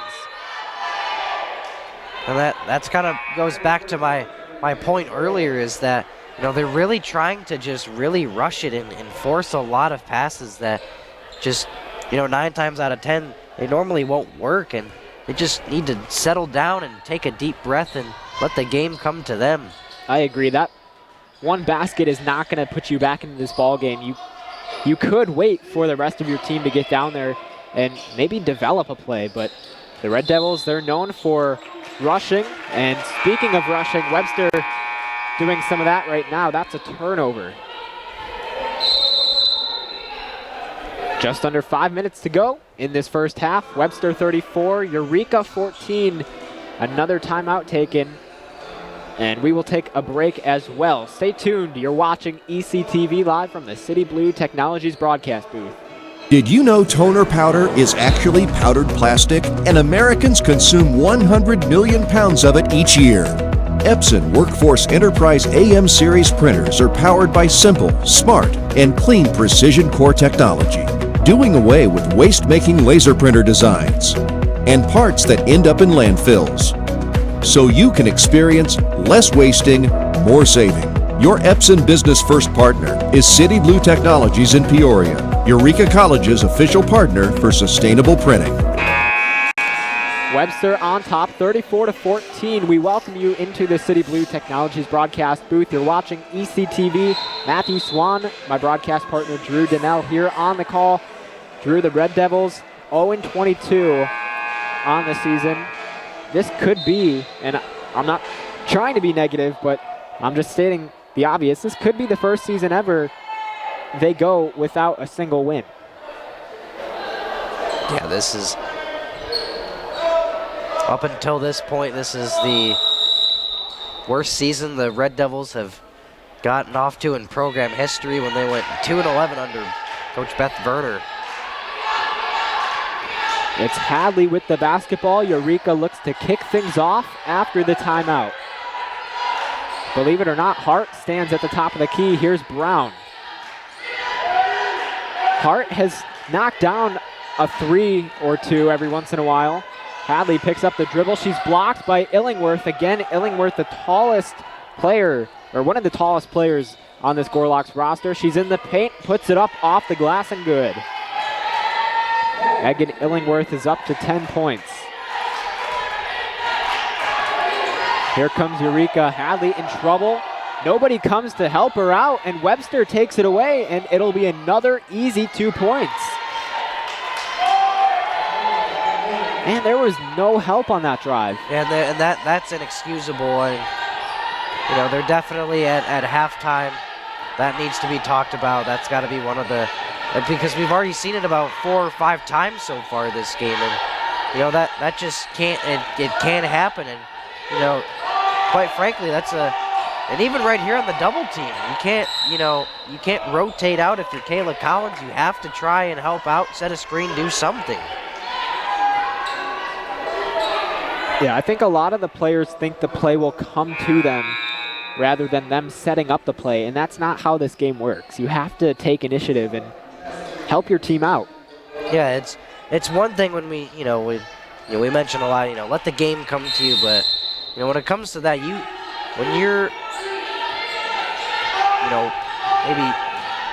And that's kind of goes back to my point earlier, is that, you know, they're really trying to just really rush it and force a lot of passes that just, you know, 9 times out of 10, they normally won't work, and they just need to settle down and take a deep breath and let the game come to them. I agree. That one basket is not going to put you back into this ball game. You could wait for the rest of your team to get down there and maybe develop a play, but the Red Devils, they're known for rushing. And speaking of rushing, Webster doing some of that right now. That's a turnover. Just under 5 minutes to go in this first half. Webster 34, Eureka 14. Another timeout taken. And we will take a break as well. Stay tuned. You're watching ECTV live from the City Blue Technologies broadcast booth. Did you know toner powder is actually powdered plastic, and Americans consume 100 million pounds of it each year? Epson Workforce Enterprise AM series printers are powered by simple, smart, and clean precision core technology, doing away with waste-making laser printer designs and parts that end up in landfills, so you can experience less wasting, more saving. Your Epson Business First partner is City Blue Technologies in Peoria, Eureka College's official partner for sustainable printing. Webster on top, 34-14. We welcome you into the City Blue Technologies broadcast booth. You're watching ECTV. Matthew Swan, my broadcast partner Drew Donnell here on the call. Drew, the Red Devils 0-22 on the season. This could be, and I'm not trying to be negative, but I'm just stating the obvious. This could be the first season ever they go without a single win. Yeah, this is, up until this point, this is the worst season the Red Devils have gotten off to in program history, when they went 2-11 under Coach Beth Werner. It's Hadley with the basketball. Eureka looks to kick things off after the timeout. Believe it or not, Hart stands at the top of the key. Here's Brown. Hart has knocked down a 3 or 2 every once in a while. Hadley picks up the dribble. She's blocked by Illingworth. Again, Illingworth, the tallest player, or one of the tallest players on this Gorloks roster. She's in the paint, puts it up off the glass, and good. Megan Illingworth is up to 10 points. Here comes Eureka. Hadley in trouble. Nobody comes to help her out, and Webster takes it away, and it'll be another easy 2 points. Man, there was no help on that drive. Yeah, and that's inexcusable. And, you know, they're definitely at halftime. That needs to be talked about. That's got to be one of the, because we've already seen it about 4 or 5 times so far this game, and you know that just can't, it can't happen. And you know, quite frankly, and even right here on the double team, you can't rotate out if you're Kayla Collins. You have to try and help out, set a screen, do something. Yeah, I think a lot of the players think the play will come to them rather than them setting up the play, and that's not how this game works. You have to take initiative and help your team out. Yeah, it's one thing when we mention a lot, let the game come to you, but when it comes to that, when you're maybe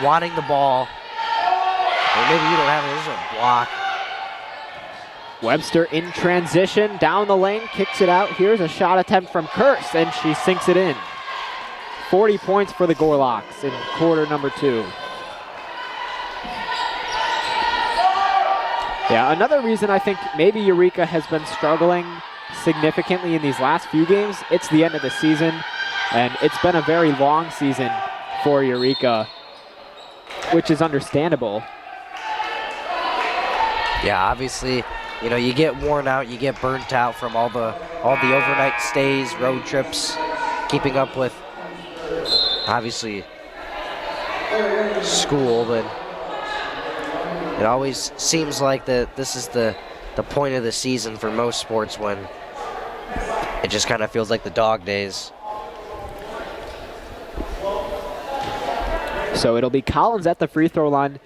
wanting the ball, or maybe you don't have it, there's a block. Webster in transition, down the lane, kicks it out. Here's a shot attempt from Kurse, and she sinks it in. 40 points for the Gorlocks in quarter number 2. Yeah, another reason I think maybe Eureka has been struggling significantly in these last few games, it's the end of the season, and it's been a very long season for Eureka, which is understandable. Yeah, obviously, you get worn out, you get burnt out from all the overnight stays, road trips, keeping up with, obviously, school, but it always seems like that this is the point of the season for most sports when it just kind of feels like the dog days. So it'll be Collins at the free throw line.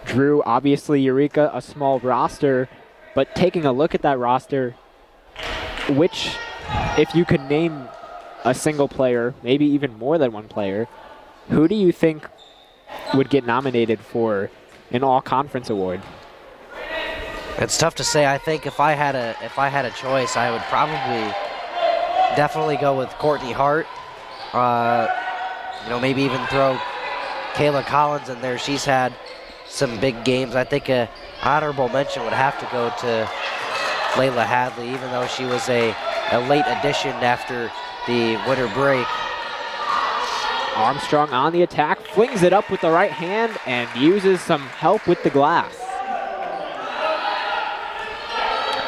Drew, obviously Eureka, a small roster, but taking a look at that roster, which, if you could name a single player, maybe even more than one player, who do you think would get nominated for an all-conference award? It's tough to say. I think if I had a choice, I would probably definitely go with Courtney Hart. Maybe even throw Kayla Collins in there. She's had some big games. I think an honorable mention would have to go to Layla Hadley, even though she was a late addition after the winter break. Armstrong on the attack, flings it up with the right hand and uses some help with the glass.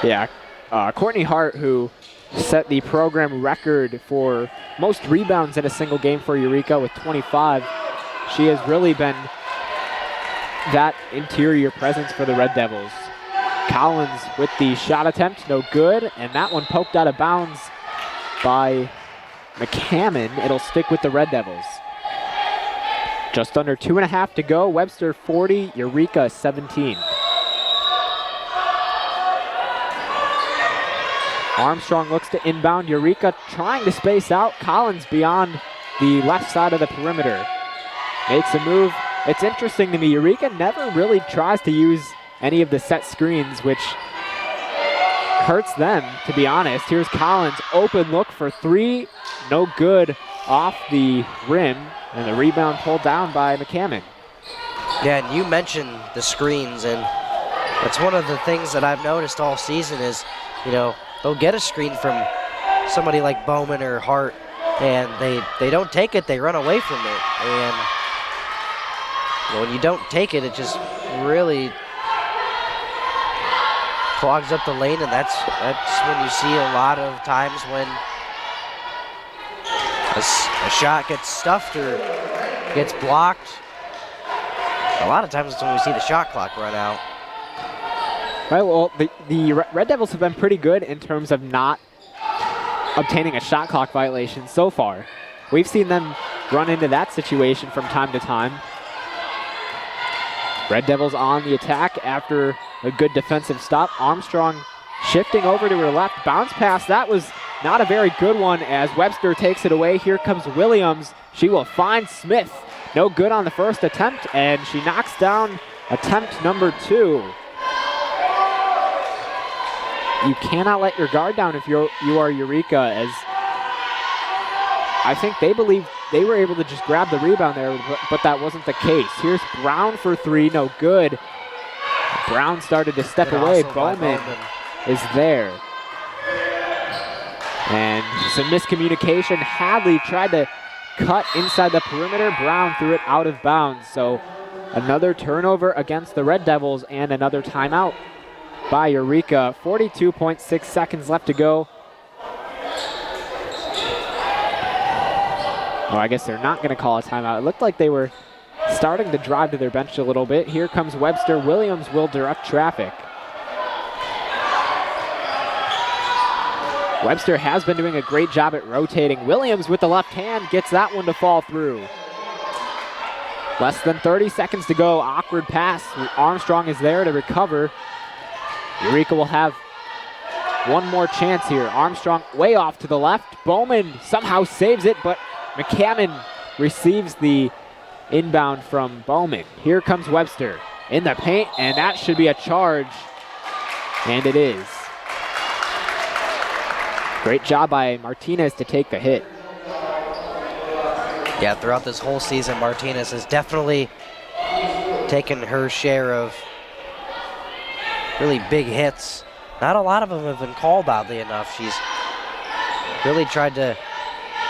Yeah, Courtney Hart, who set the program record for most rebounds in a single game for Eureka with 25. She has really been that interior presence for the Red Devils. Collins with the shot attempt, no good, and that one poked out of bounds by McCammon. It'll stick with the Red Devils. Just under 2.5 to go. Webster 40, Eureka 17. Armstrong looks to inbound. Eureka trying to space out. Collins beyond the left side of the perimeter. Makes a move. It's interesting to me, Eureka never really tries to use any of the set screens, which hurts them, to be honest. Here's Collins, open look for three. No good off the rim, and the rebound pulled down by McCammon. Yeah, and you mentioned the screens, and that's one of the things that I've noticed all season is, they'll get a screen from somebody like Bowman or Hart, and they don't take it, they run away from it. And when you don't take it, it just really clogs up the lane, and that's when you see a lot of times when a shot gets stuffed or gets blocked. A lot of times it's when we see the shot clock run out. Right, well, the Red Devils have been pretty good in terms of not obtaining a shot clock violation so far. We've seen them run into that situation from time to time. Red Devils on the attack after a good defensive stop. Armstrong shifting over to her left. Bounce pass, that was not a very good one as Webster takes it away. Here comes Williams. She will find Smith. No good on the first attempt, and she knocks down attempt number 2. You cannot let your guard down if you are Eureka, as I think they believe they were able to just grab the rebound there, but that wasn't the case. Here's Brown for 3, no good. Brown started to step away. Bowman is there. And some miscommunication. Hadley tried to cut inside the perimeter. Brown threw it out of bounds. So another turnover against the Red Devils and another timeout by Eureka. 42.6 seconds left to go. Well, I guess they're not going to call a timeout. It looked like they were starting to drive to their bench a little bit. Here comes Webster. Williams will direct traffic. Webster has been doing a great job at rotating. Williams with the left hand gets that one to fall through. Less than 30 seconds to go. Awkward pass. Armstrong is there to recover. Eureka will have one more chance here. Armstrong way off to the left. Bowman somehow saves it, but McCammon receives the inbound from Bowman. Here comes Webster in the paint, and that should be a charge. And it is. Great job by Martinez to take the hit. Yeah, throughout this whole season, Martinez has definitely taken her share of really big hits. Not a lot of them have been called, oddly enough. She's really tried to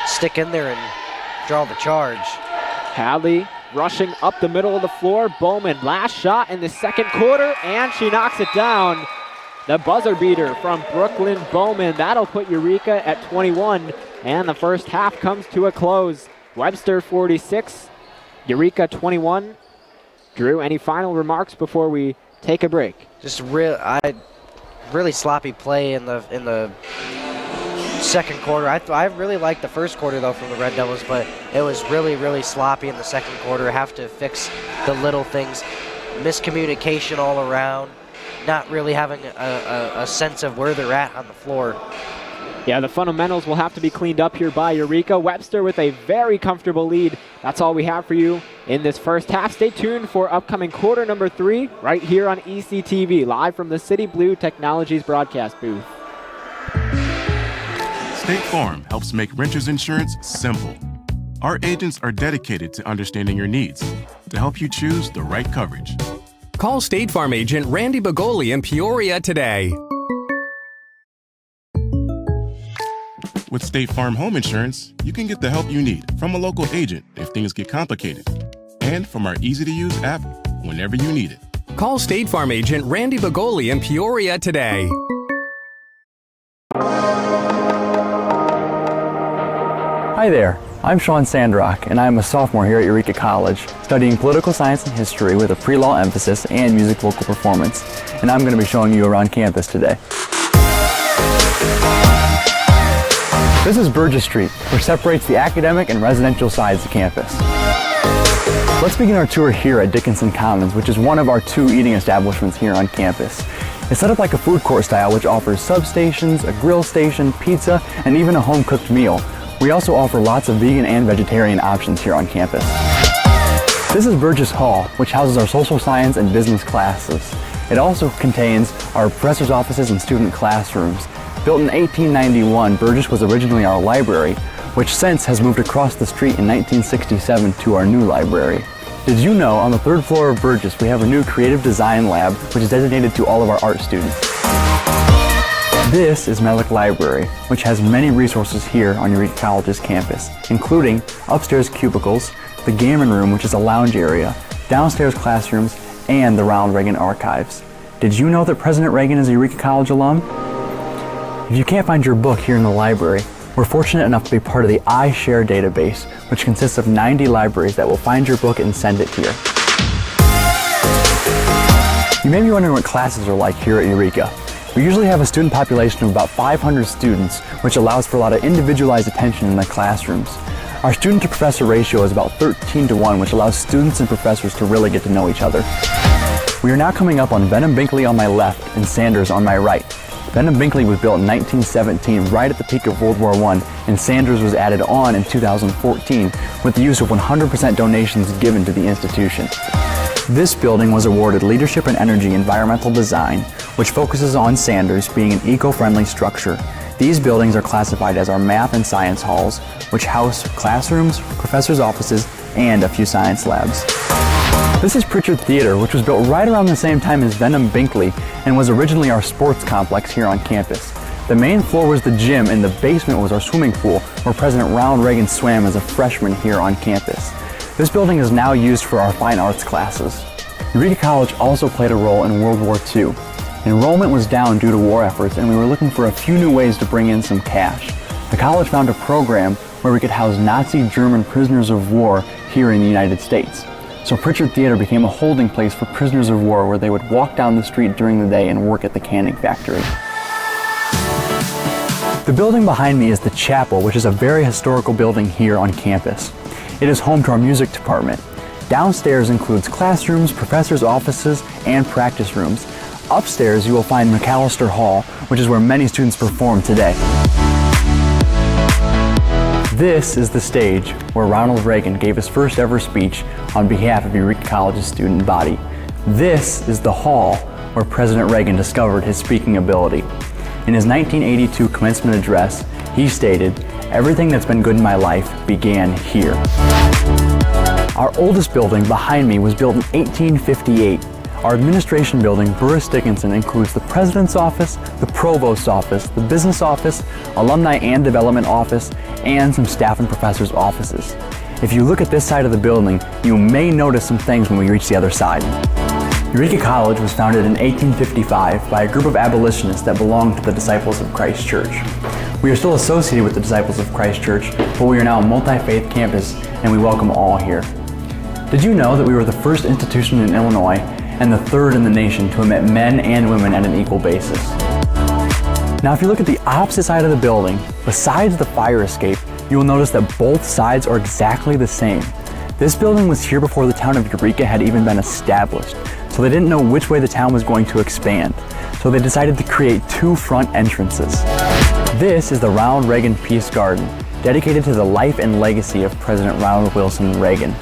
stick in there and draw the charge. Hadley rushing up the middle of the floor. Bowman, last shot in the second quarter, and she knocks it down. The buzzer beater from Brooklyn Bowman. That'll put Eureka at 21, and the first half comes to a close. Webster 46, Eureka 21. Drew, any final remarks before we take a break? Just really sloppy play in the second quarter. I really liked the first quarter though from the Red Devils, but it was really sloppy in the second quarter. Have to fix the little things. Miscommunication all around. Not really having a sense of where they're at on the floor. Yeah, the fundamentals will have to be cleaned up here by Eureka. Webster with a very comfortable lead. That's all we have for you in this first half. Stay tuned for upcoming quarter number 3 right here on ECTV, live from the City Blue Technologies broadcast booth. State Farm helps make renters insurance simple. Our agents are dedicated to understanding your needs to help you choose the right coverage. Call State Farm agent Randy Bagoli in Peoria today. With State Farm Home Insurance, you can get the help you need from a local agent if things get complicated, and from our easy-to-use app whenever you need it. Call State Farm agent Randy Bagoli in Peoria today. Hi there, I'm Sean Sandrock, and I'm a sophomore here at Eureka College, studying political science and history with a pre-law emphasis and music vocal performance. And I'm going to be showing you around campus today. This is Burgess Street, which separates the academic and residential sides of campus. Let's begin our tour here at Dickinson Commons, which is one of our 2 eating establishments here on campus. It's set up like a food court style, which offers substations, a grill station, pizza, and even a home-cooked meal. We also offer lots of vegan and vegetarian options here on campus. This is Burgess Hall, which houses our social science and business classes. It also contains our professors' offices and student classrooms. Built in 1891, Burgess was originally our library, which since has moved across the street in 1967 to our new library. Did you know on the 3rd floor of Burgess we have a new creative design lab, which is designated to all of our art students? This is Melick Library, which has many resources here on Eureka College's campus, including upstairs cubicles, the gaming room, which is a lounge area, downstairs classrooms, and the Ronald Reagan archives. Did you know that President Reagan is a Eureka College alum? If you can't find your book here in the library, we're fortunate enough to be part of the iShare database, which consists of 90 libraries that will find your book and send it here. You may be wondering what classes are like here at Eureka. We usually have a student population of about 500 students, which allows for a lot of individualized attention in the classrooms. Our student-to-professor ratio is about 13-to-1, which allows students and professors to really get to know each other. We are now coming up on Benham Binkley on my left and Sanders on my right. Benham Binkley was built in 1917, right at the peak of World War I, and Sanders was added on in 2014 with the use of 100% donations given to the institution. This building was awarded Leadership in Energy Environmental Design, which focuses on Sanders being an eco-friendly structure. These buildings are classified as our math and science halls, which house classrooms, professors' offices, and a few science labs. This is Pritchard Theater, which was built right around the same time as Benham Binkley and was originally our sports complex here on campus. The main floor was the gym and the basement was our swimming pool, where President Ronald Reagan swam as a freshman here on campus. This building is now used for our fine arts classes. Eureka College also played a role in World War II. Enrollment was down due to war efforts, and we were looking for a few new ways to bring in some cash. The college found a program where we could house Nazi German prisoners of war here in the United States. So Pritchard Theater became a holding place for prisoners of war where they would walk down the street during the day and work at the canning factory. The building behind me is the chapel, which is a very historical building here on campus. It is home to our music department. Downstairs includes classrooms, professors' offices, and practice rooms. Upstairs, you will find McAllister Hall, which is where many students perform today. This is the stage where Ronald Reagan gave his first ever speech on behalf of Eureka College's student body. This is the hall where President Reagan discovered his speaking ability. In his 1982 commencement address, he stated, "Everything that's been good in my life began here." Our oldest building behind me was built in 1858. Our administration building, Burris Dickinson, includes the President's Office, the Provost's Office, the Business Office, Alumni and Development Office, and some staff and professors' offices. If you look at this side of the building, you may notice some things when we reach the other side. Eureka College was founded in 1855 by a group of abolitionists that belonged to the Disciples of Christ Church. We are still associated with the Disciples of Christ Church, but we are now a multi-faith campus and we welcome all here. Did you know that we were the first institution in Illinois and the third in the nation to admit men and women at an equal basis? Now, if you look at the opposite side of the building, besides the fire escape, you will notice that both sides are exactly the same. This building was here before the town of Eureka had even been established, so they didn't know which way the town was going to expand. So they decided to create two front entrances. This is the Ronald Reagan Peace Garden, dedicated to the life and legacy of President Ronald Wilson Reagan.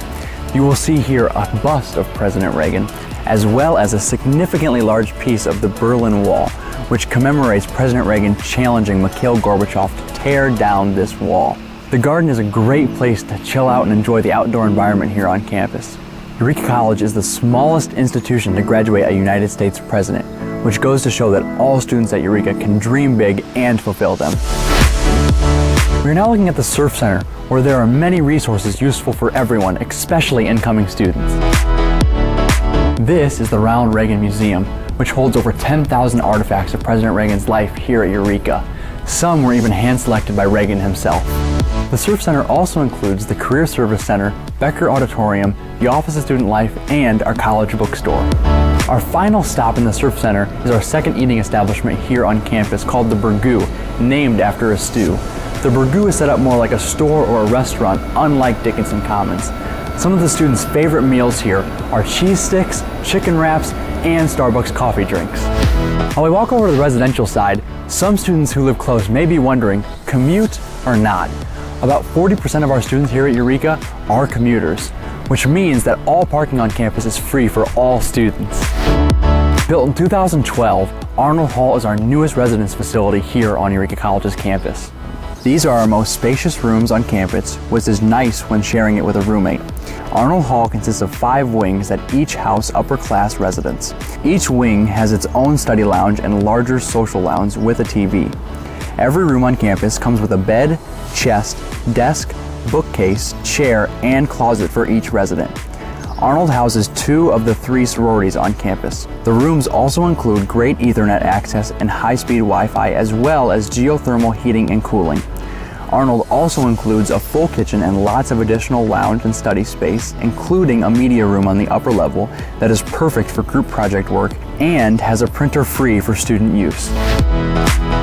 You will see here a bust of President Reagan, as well as a significantly large piece of the Berlin Wall, which commemorates President Reagan challenging Mikhail Gorbachev to tear down this wall. The garden is a great place to chill out and enjoy the outdoor environment here on campus. Eureka College is the smallest institution to graduate a United States president, which goes to show that all students at Eureka can dream big and fulfill them. We are now looking at the Surf Center, where there are many resources useful for everyone, especially incoming students. This is the Ronald Reagan Museum, which holds over 10,000 artifacts of President Reagan's life here at Eureka. Some were even hand-selected by Reagan himself. The Surf Center also includes the Career Service Center, Becker Auditorium, the Office of Student Life, and our college bookstore. Our final stop in the Surf Center is our second eating establishment here on campus called the Burgoo, named after a stew. The Burgoo is set up more like a store or a restaurant, unlike Dickinson Commons. Some of the students' favorite meals here are cheese sticks, chicken wraps, and Starbucks coffee drinks. While we walk over to the residential side, some students who live close may be wondering, commute or not? About 40% of our students here at Eureka are commuters, which means that all parking on campus is free for all students. Built in 2012, Arnold Hall is our newest residence facility here on Eureka College's campus. These are our most spacious rooms on campus, which is nice when sharing it with a roommate. Arnold Hall consists of 5 wings that each house upper-class residents. Each wing has its own study lounge and larger social lounge with a TV. Every room on campus comes with a bed, chest, desk, bookcase, chair, and closet for each resident. Arnold houses 2 of the 3 sororities on campus. The rooms also include great Ethernet access and high-speed Wi-Fi, as well as geothermal heating and cooling. Arnold also includes a full kitchen and lots of additional lounge and study space, including a media room on the upper level that is perfect for group project work and has a printer free for student use.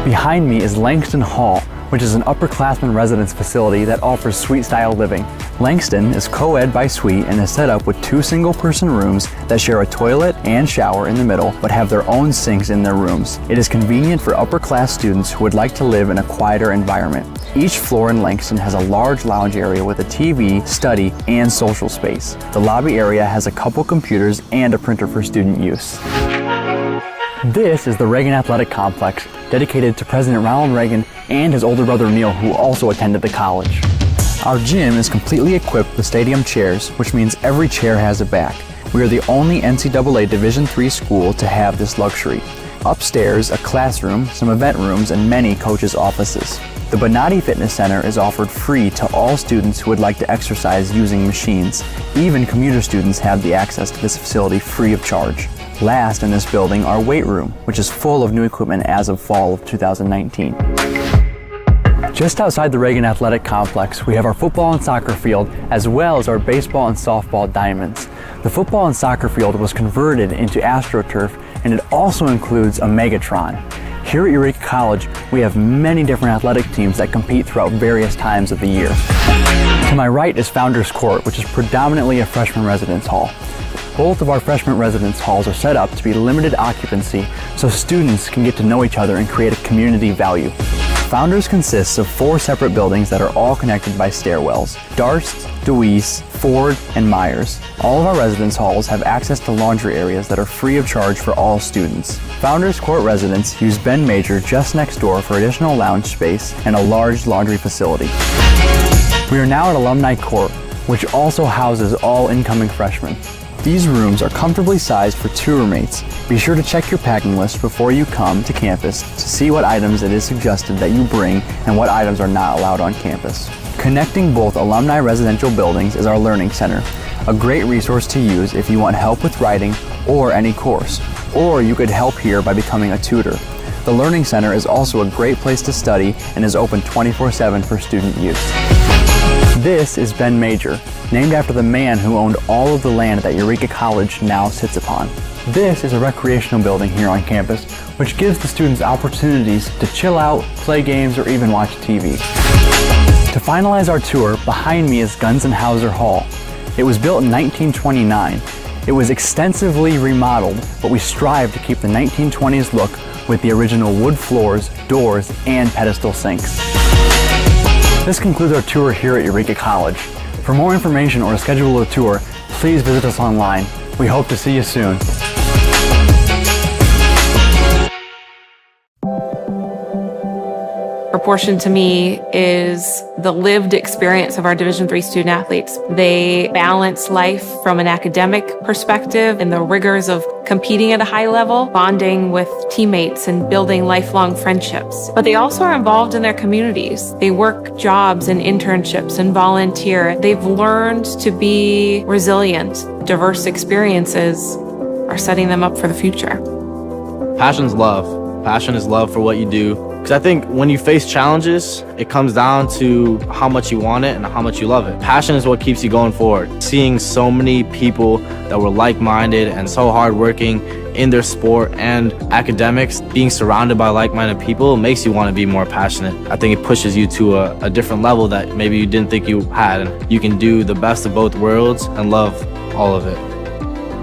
Behind me is Langston Hall, which is an upperclassmen residence facility that offers suite-style living. Langston is co-ed by suite and is set up with 2 single-person rooms that share a toilet and shower in the middle, but have their own sinks in their rooms. It is convenient for upper-class students who would like to live in a quieter environment. Each floor in Langston has a large lounge area with a TV, study, and social space. The lobby area has a couple computers and a printer for student use. This is the Reagan Athletic Complex, dedicated to President Ronald Reagan and his older brother Neil, who also attended the college. Our gym is completely equipped with stadium chairs, which means every chair has a back. We are the only NCAA Division III school to have this luxury. Upstairs, a classroom, some event rooms, and many coaches' offices. The Bonatti Fitness Center is offered free to all students who would like to exercise using machines. Even commuter students have the access to this facility free of charge. Last in this building, our weight room, which is full of new equipment as of fall of 2019. Just outside the Reagan Athletic Complex, we have our football and soccer field, as well as our baseball and softball diamonds. The football and soccer field was converted into AstroTurf, and it also includes a Megatron. Here at Eureka College, we have many different athletic teams that compete throughout various times of the year. To my right is Founders Court, which is predominantly a freshman residence hall. Both of our freshman residence halls are set up to be limited occupancy so students can get to know each other and create a community value. Founders consists of 4 separate buildings that are all connected by stairwells: Darst, DeWeese, Ford, and Myers. All of our residence halls have access to laundry areas that are free of charge for all students. Founders Court residents use Ben Major just next door for additional lounge space and a large laundry facility. We are now at Alumni Court, which also houses all incoming freshmen. These rooms are comfortably sized for 2 roommates. Be sure to check your packing list before you come to campus to see what items it is suggested that you bring and what items are not allowed on campus. Connecting both alumni residential buildings is our Learning Center, a great resource to use if you want help with writing or any course, or you could help here by becoming a tutor. The Learning Center is also a great place to study and is open 24/7 for student use. This is Ben Major, named after the man who owned all of the land that Eureka College now sits upon. This is a recreational building here on campus, which gives the students opportunities to chill out, play games, or even watch TV. To finalize our tour, behind me is Gunzenhauser Hall. It was built in 1929. It was extensively remodeled, but we strive to keep the 1920s look with the original wood floors, doors, and pedestal sinks. This concludes our tour here at Eureka College. For more information or to schedule a tour, please visit us online. We hope to see you soon. Proportion to me is the lived experience of our Division III student athletes. They balance life from an academic perspective and the rigors of competing at a high level, bonding with teammates and building lifelong friendships. But they also are involved in their communities. They work jobs and internships and volunteer. They've learned to be resilient. Diverse experiences are setting them up for the future. Passion's love. Passion is love for what you do. Because I think when you face challenges, it comes down to how much you want it and how much you love it. Passion is what keeps you going forward. Seeing so many people that were like-minded and so hardworking in their sport and academics, being surrounded by like-minded people makes you want to be more passionate. I think it pushes you to a different level that maybe you didn't think you had. And you can do the best of both worlds and love all of it.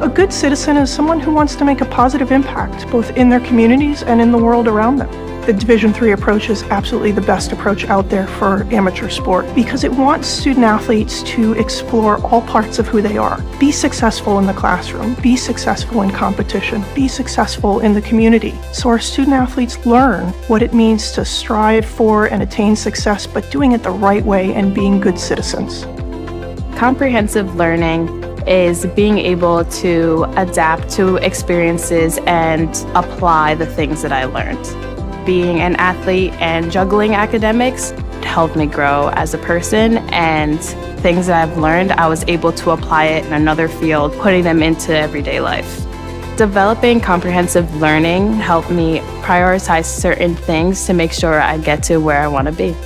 A good citizen is someone who wants to make a positive impact, both in their communities and in the world around them. The Division III approach is absolutely the best approach out there for amateur sport because it wants student athletes to explore all parts of who they are. Be successful in the classroom, be successful in competition, be successful in the community. So our student athletes learn what it means to strive for and attain success, but doing it the right way and being good citizens. Comprehensive learning is being able to adapt to experiences and apply the things that I learned. Being an athlete and juggling academics helped me grow as a person, and things that I've learned, I was able to apply it in another field, putting them into everyday life. Developing comprehensive learning helped me prioritize certain things to make sure I get to where I want to be.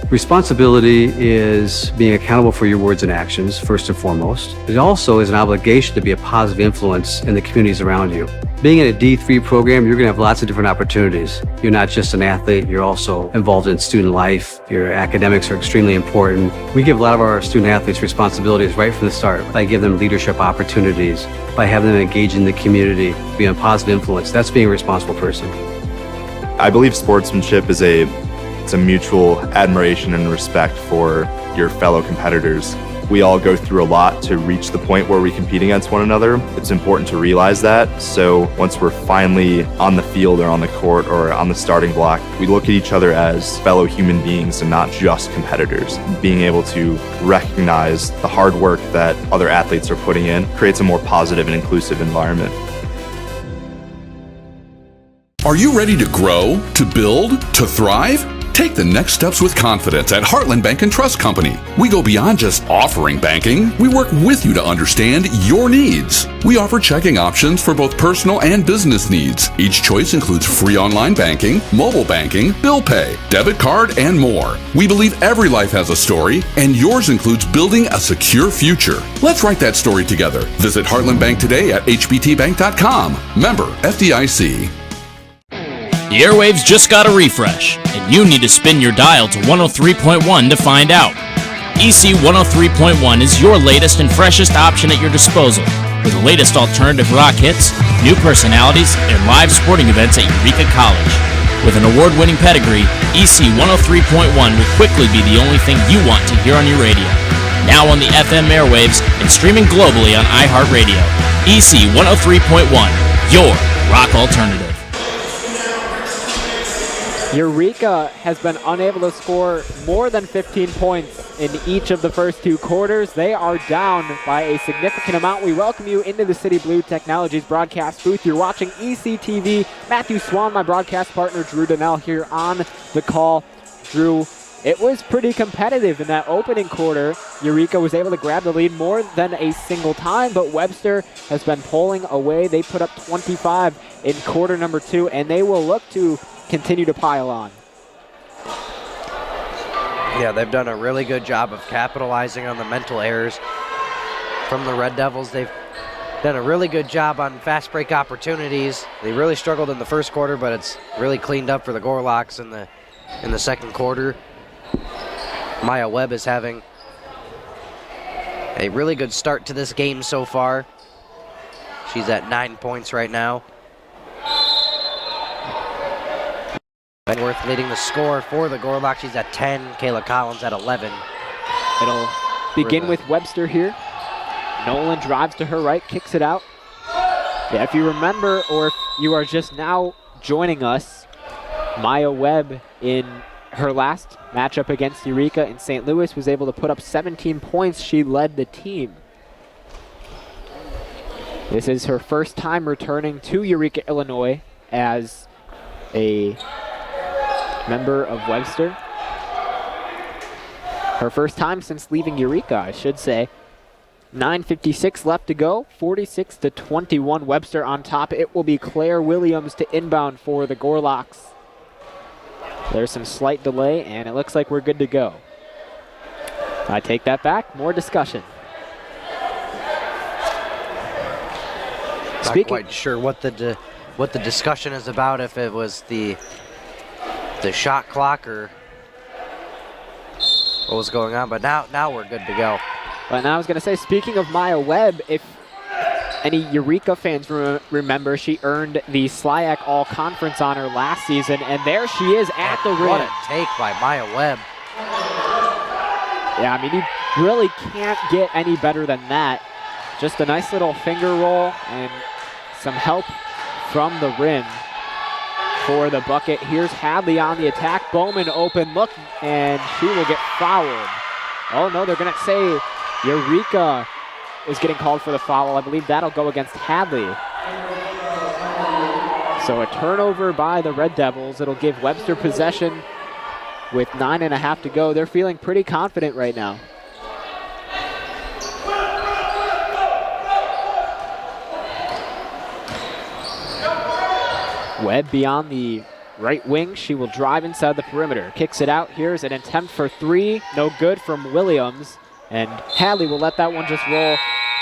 Responsibility is being accountable for your words and actions, first and foremost. It also is an obligation to be a positive influence in the communities around you. Being in a D3 program, you're going to have lots of different opportunities. You're not just an athlete, you're also involved in student life. Your academics are extremely important. We give a lot of our student athletes responsibilities right from the start by giving them leadership opportunities, by having them engage in the community, be a positive influence. That's being a responsible person. I believe sportsmanship is a mutual admiration and respect for your fellow competitors. We all go through a lot to reach the point where we compete against one another. It's important to realize that. So once we're finally on the field or on the court or on the starting block, we look at each other as fellow human beings and not just competitors. Being able to recognize the hard work that other athletes are putting in creates a more positive and inclusive environment. Are you ready to grow, to build, to thrive? Take the next steps with confidence at Heartland Bank and Trust Company. We go beyond just offering banking. We work with you to understand your needs. We offer checking options for both personal and business needs. Each choice includes free online banking, mobile banking, bill pay, debit card, and more. We believe every life has a story, and yours includes building a secure future. Let's write that story together. Visit Heartland Bank today at hbtbank.com. Member FDIC. The airwaves just got a refresh, and you need to spin your dial to 103.1 to find out. EC 103.1 is your latest and freshest option at your disposal, with the latest alternative rock hits, new personalities, and live sporting events at Eureka College. With an award-winning pedigree, EC 103.1 will quickly be the only thing you want to hear on your radio. Now on the FM airwaves and streaming globally on iHeartRadio. EC 103.1, your rock alternative. Eureka has been unable to score more than 15 points in each of the first two quarters. They are down by a significant amount. We welcome you into the City Blue Technologies broadcast booth. You're watching ECTV. Matthew Swan, my broadcast partner, Drew Donnell here on the call. Drew, it was pretty competitive in that opening quarter. Eureka was able to grab the lead more than a single time, but Webster has been pulling away. They put up 25 in quarter number 2, and they will look to continue to pile on. Yeah, they've done a really good job of capitalizing on the mental errors from the Red Devils. They've done a really good job on fast break opportunities. They really struggled in the first quarter, but it's really cleaned up for the Gorlocks in the second quarter. Maya Webb is having a really good start to this game so far. She's at 9 points right now. Benworth leading the score for the Gorlocks. She's at 10. Kayla Collins at 11. It'll begin with Webster here. Nolan drives to her right, kicks it out. Yeah, if you remember, or if you are just now joining us, Maya Webb in her last matchup against Eureka in St. Louis was able to put up 17 points. She led the team. This is her first time returning to Eureka, Illinois as a member of Webster. Her first time since leaving Eureka, I should say. 9:56 left to go, 46-21, Webster on top. It will be Claire Williams to inbound for the Gorlocks. There's some slight delay, and it looks like we're good to go. I take that back, more discussion. Not quite sure what the discussion is about, if it was the shot clock or what was going on, but now we're good to go. But now I was going to say, speaking of Maya Webb, if any Eureka fans remember, she earned the SLIAC All-Conference honor last season, and there she is at the rim. What a take by Maya Webb. Yeah, I mean, you really can't get any better than that. Just a nice little finger roll and some help from the rim for the bucket. Here's Hadley on the attack. Bowman open look, and she will get fouled. Oh no, they're going to say Eureka is getting called for the foul. I believe that'll go against Hadley. So a turnover by the Red Devils. It'll give Webster possession with 9.5 to go. They're feeling pretty confident right now. Webb beyond the right wing. She will drive inside the perimeter. Kicks it out. Here's an attempt for three. No good from Williams. And Hadley will let that one just roll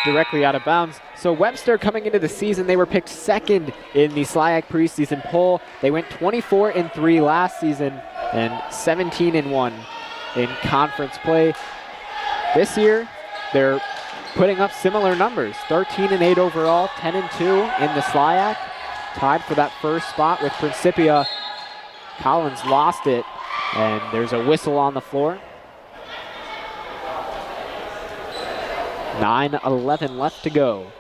directly out of bounds. So Webster, coming into the season, they were picked second in the SLIAC preseason poll. They went 24-3 last season and 17-1 in conference play. This year, they're putting up similar numbers. 13-8 overall, 10-2 in the SLIAC. Tied for that first spot with Principia. Collins lost it, and there's a whistle on the floor. 9:11 left to go.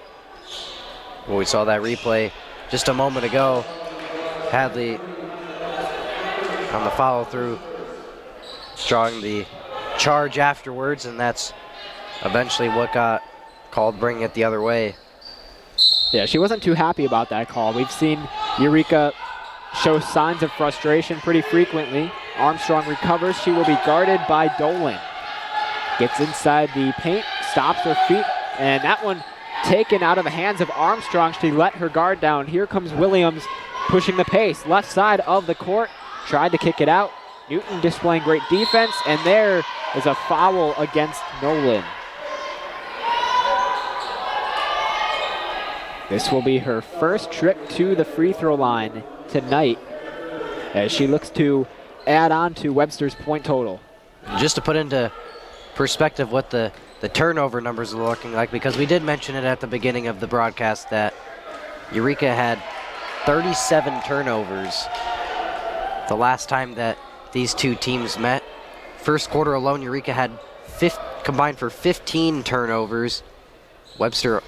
Well, we saw that replay just a moment ago. Hadley on the follow through, drawing the charge afterwards, and that's eventually what got called, bringing it the other way. Yeah, she wasn't too happy about that call. We've seen Eureka show signs of frustration pretty frequently. Armstrong recovers. She will be guarded by Dolan. Gets inside the paint, stops her feet, and that one taken out of the hands of Armstrong. She let her guard down. Here comes Williams pushing the pace. Left side of the court, tried to kick it out. Newton displaying great defense, and there is a foul against Nolan. This will be her first trip to the free throw line tonight. as she looks to add on to Webster's point total. Just to put into perspective what the turnover numbers are looking like, because we did mention it at the beginning of the broadcast that Eureka had 37 turnovers the last time that these two teams met. First quarter alone, Eureka had combined for 15 turnovers. Webster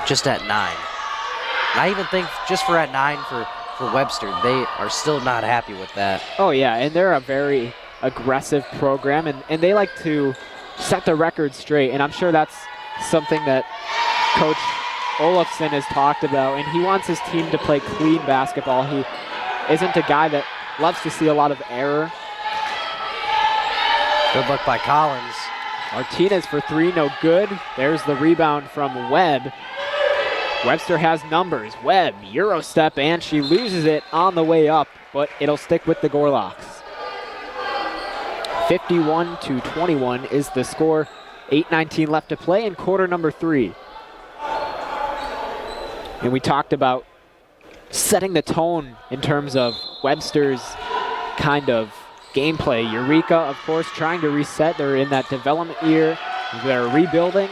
just at 9. And I even think just for at 9 for Webster, they are still not happy with that. Oh yeah, and they're a very aggressive program, and they like to set the record straight, and I'm sure that's something that Coach Olafson has talked about, and he wants his team to play clean basketball. He isn't a guy that loves to see a lot of error. Good look by Collins. Martinez for 3, no good. There's the rebound from Webb. Webster has numbers. Webb, Euro step, and she loses it on the way up, but it'll stick with the Gorlocks. 51-21 is the score. 8:19 left to play in quarter number 3. And we talked about setting the tone in terms of Webster's kind of gameplay. Eureka, of course, trying to reset. They're in that development year. They're rebuilding.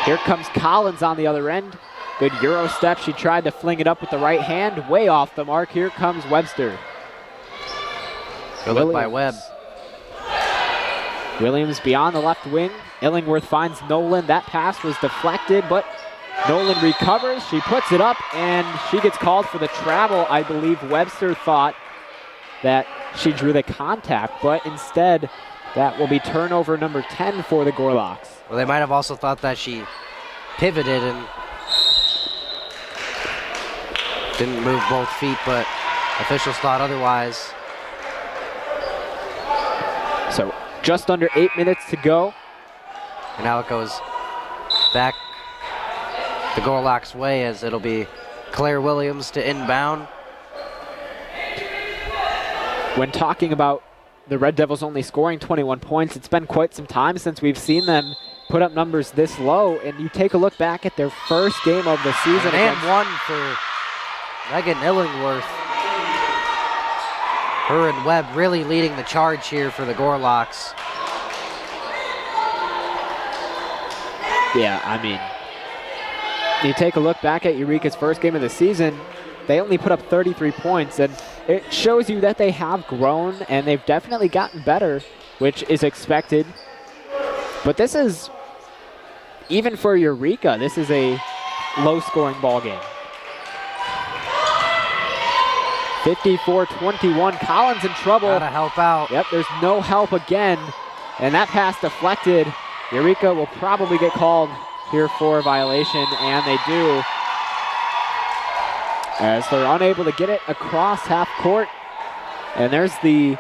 Here comes Collins on the other end. Good Euro step. She tried to fling it up with the right hand. Way off the mark. Here comes Webster. Good look by Webb. Williams beyond the left wing. Illingworth finds Nolan. That pass was deflected, but Nolan recovers. She puts it up, and she gets called for the travel. I believe Webster thought that she drew the contact, but instead that will be turnover number 10 for the Gorlocks. Well, they might have also thought that she pivoted and didn't move both feet, but officials thought otherwise. So just under 8 minutes to go. And now it goes back the Gorlocks' way as it'll be Claire Williams to inbound. When talking about the Red Devils only scoring 21 points, it's been quite some time since we've seen them put up numbers this low, and you take a look back at their first game of the season. And one for Megan Illingworth. Her and Webb really leading the charge here for the Gorlocks. Yeah, I mean, you take a look back at Eureka's first game of the season, they only put up 33 points, and it shows you that they have grown, and they've definitely gotten better, which is expected. But this is, even for Eureka, this is a low-scoring ball game. 54-21, Collins in trouble. Gotta help out. Yep, there's no help again, and that pass deflected. Eureka will probably get called here for a violation, and they do, as they're unable to get it across half court. And there's the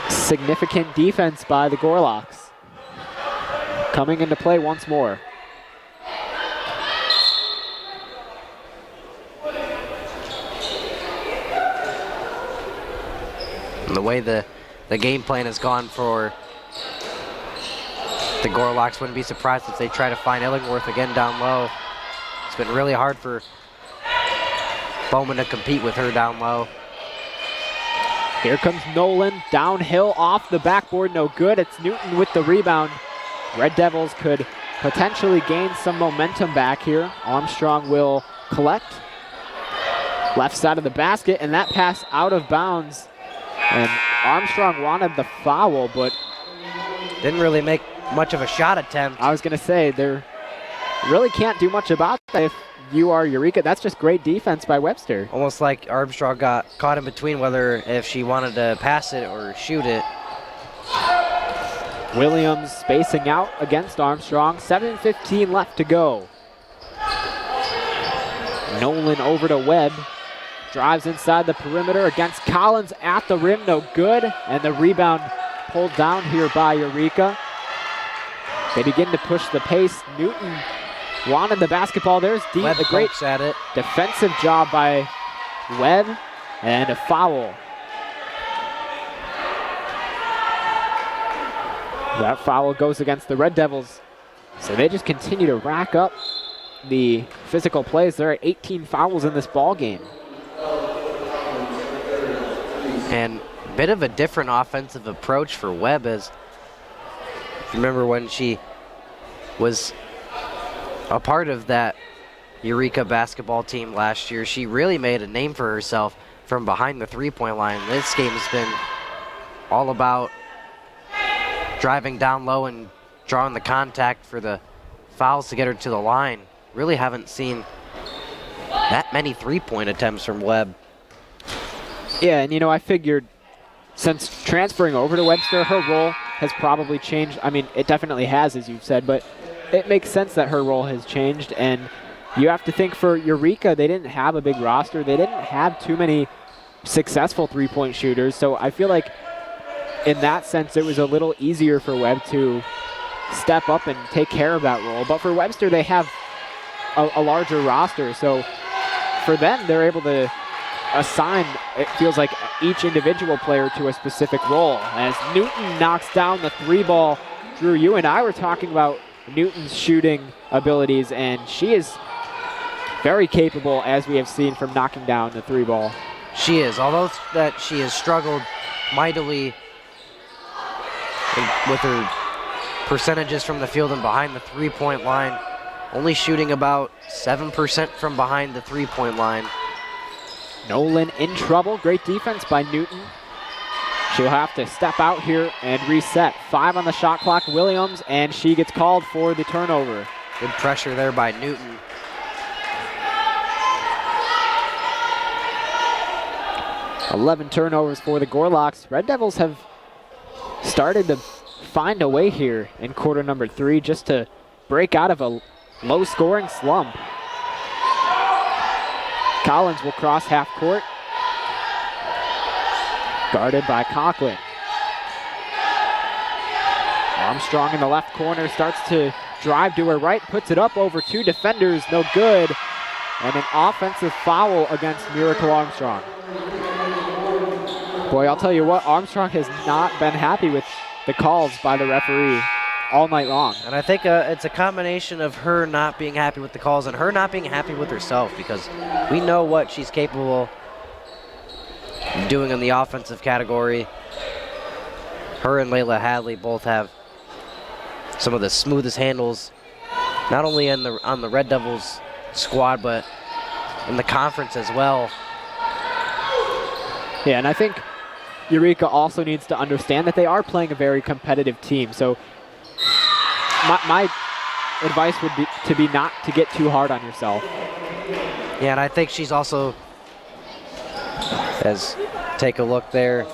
significant defense by the Gorlocks coming into play once more. And the way the game plan has gone for the Gorlocks, wouldn't be surprised if they try to find Illingworth again down low. It's been really hard for Bowman to compete with her down low. Here comes Nolan, downhill off the backboard, no good. It's Newton with the rebound. Red Devils could potentially gain some momentum back here. Armstrong will collect. Left side of the basket, and that pass out of bounds. And Armstrong wanted the foul, but didn't really make much of a shot attempt. I was going to say, they really can't do much about that if you are Eureka. That's just great defense by Webster. Almost like Armstrong got caught in between whether if she wanted to pass it or shoot it. Williams spacing out against Armstrong. 7:15 left to go. Nolan over to Webb. Drives inside the perimeter against Collins at the rim, no good. And the rebound pulled down here by Eureka. They begin to push the pace. Newton wanted the basketball. There's deep. Webb A great at it. Defensive job by Webb, and a foul. That foul goes against the Red Devils. So they just continue to rack up the physical plays. There are 18 fouls in this ball game. And a bit of a different offensive approach for Webb, as if you remember when she was a part of that Eureka basketball team last year, she really made a name for herself from behind the three-point line. This game has been all about driving down low and drawing the contact for the fouls to get her to the line. Really haven't seen that many three-point attempts from Webb. Yeah, and I figured since transferring over to Webster, her role has probably changed. I mean, it definitely has, as you've said, but it makes sense that her role has changed. And you have to think for Eureka, they didn't have a big roster. They didn't have too many successful three-point shooters. So I feel like in that sense, it was a little easier for Webb to step up and take care of that role. But for Webster, they have a larger roster. So for them, they're able to assign, it feels like, each individual player to a specific role. As Newton knocks down the three ball. Drew, you and I were talking about Newton's shooting abilities, and she is very capable, as we have seen, from knocking down the three ball. She is, although that she has struggled mightily with her percentages from the field and behind the three-point line, only shooting about 7% from behind the three-point line. Nolan in trouble. Great defense by Newton. She'll have to step out here and reset. 5 on the shot clock, Williams, and she gets called for the turnover. Good pressure there by Newton. $11 turnovers for the Gorlocks. Red Devils have started to find a way here in quarter number 3 just to break out of a low-scoring slump. Collins will cross half court. Guarded by Conklin. Armstrong in the left corner starts to drive to her right, puts it up over 2 defenders, no good. And an offensive foul against Miracle Armstrong. Boy, I'll tell you what, Armstrong has not been happy with the calls by the referee all night long. And I think it's a combination of her not being happy with the calls and her not being happy with herself, because we know what she's capable of doing in the offensive category. Her and Layla Hadley both have some of the smoothest handles, not only on the Red Devils squad, but in the conference as well. Yeah, and I think Eureka also needs to understand that they are playing a very competitive team. So my advice would be not to get too hard on yourself. Yeah, and I think she's also, as take a look there,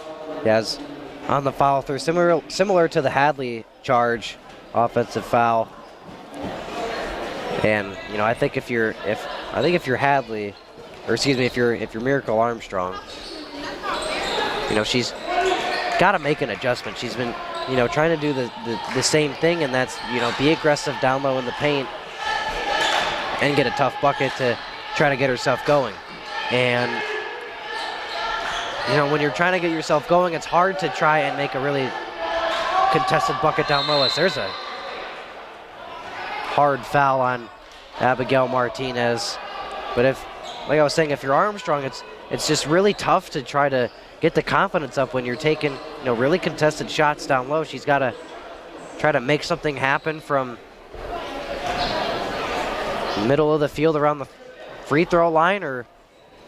as on the follow through, similar to the Hadley charge, offensive foul. And I think if you're Hadley, or excuse me, if you're Miracle Armstrong, she's got to make an adjustment. She's been trying to do the same thing, and that's be aggressive down low in the paint and get a tough bucket to try to get herself going. And when you're trying to get yourself going, it's hard to try and make a really contested bucket down low, as there's a hard foul on Abigail Martinez. But like I was saying, if you're Armstrong, it's just really tough to try to get the confidence up when you're taking really contested shots down low. She's got to try to make something happen from middle of the field around the free throw line, or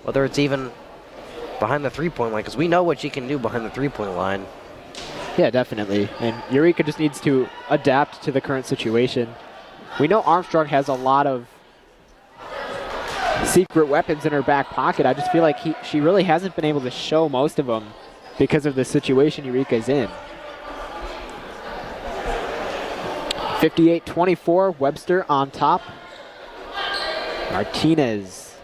whether it's even behind the three-point line, because we know what she can do behind the three-point line. Yeah, definitely. And Eureka just needs to adapt to the current situation. We know Armstrong has a lot of secret weapons in her back pocket. I just feel like she really hasn't been able to show most of them because of the situation Eureka's in. 58-24, Webster on top. Martinez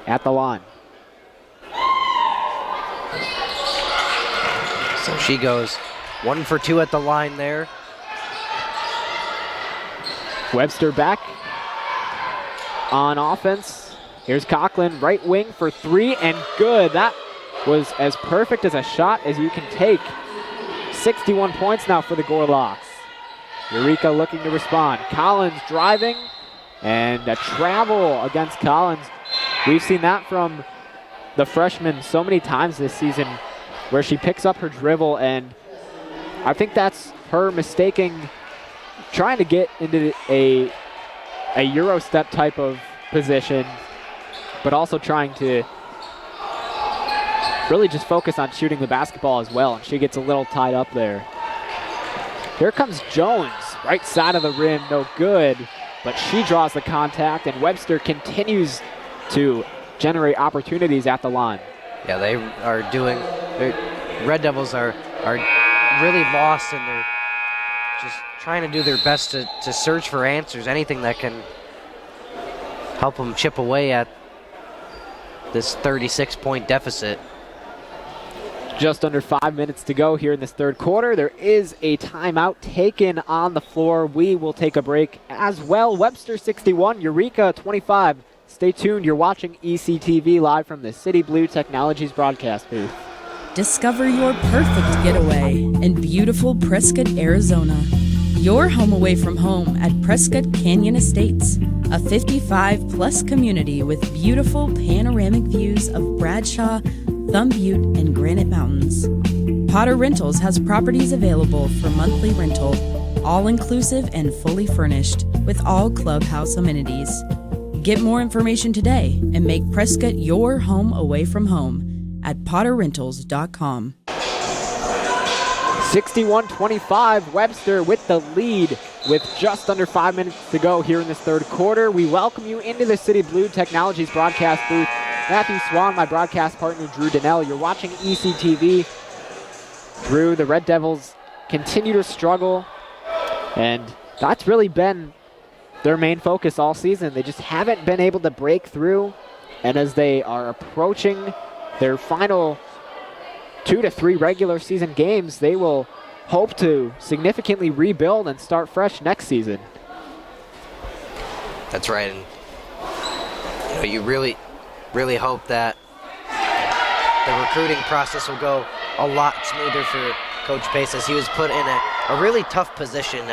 at the line. So she goes 1 for 2 at the line there. Webster back on offense. Here's Conklin, right wing for 3, and good. That was as perfect as a shot as you can take. 61 points now for the Gorlocks. Eureka looking to respond. Collins driving, And a travel against Collins. We've seen that from the freshman so many times this season where she picks up her dribble, and I think that's her trying to get into a Euro step type of position, but also trying to really just focus on shooting the basketball as well, and she gets a little tied up there. Here comes Jones, right side of the rim, no good, but she draws the contact, and Webster continues to generate opportunities at the line. Yeah, they are Red Devils are really lost, and they're just trying to do their best to search for answers, anything that can help them chip away at this 36-point deficit. Just under 5 minutes to go here in this third quarter. There is a timeout taken on the floor. We will take a break as well. Webster 61, Eureka 25. Stay tuned. You're watching ECTV live from the City Blue Technologies broadcast booth. Discover your perfect getaway in beautiful Prescott, Arizona. Your home away from home at Prescott Canyon Estates, a 55-plus community with beautiful panoramic views of Bradshaw, Thumb Butte, and Granite Mountains. Potter Rentals has properties available for monthly rental, all-inclusive and fully furnished, with all clubhouse amenities. Get more information today and make Prescott your home away from home at potterrentals.com. 61-25, Webster with the lead with just under 5 minutes to go here in this third quarter. We welcome you into the City Blue Technologies broadcast booth. Matthew Swan, my broadcast partner, Drew Donnell. You're watching ECTV. Drew, the Red Devils continue to struggle, and that's really been their main focus all season. They just haven't been able to break through, and as they are approaching their final 2 to 3 regular season games, they will hope to significantly rebuild and start fresh next season. That's right, and you really hope that the recruiting process will go a lot smoother for Coach Pace, as he was put in a really tough position,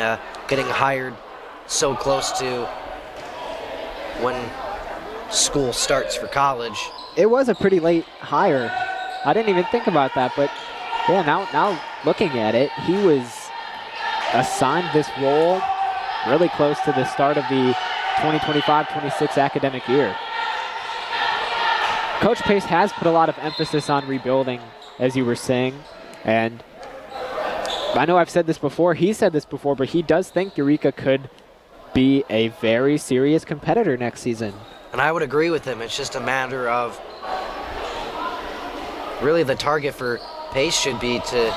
getting hired so close to when school starts for college. It was a pretty late hire. I didn't even think about that, but yeah, now looking at it, he was assigned this role really close to the start of the 2025-26 academic year. Coach Pace has put a lot of emphasis on rebuilding, as you were saying, and I know I've said this before, he said this before, but he does think Eureka could be a very serious competitor next season. And I would agree with him. It's just a matter of really the target for Pace should be to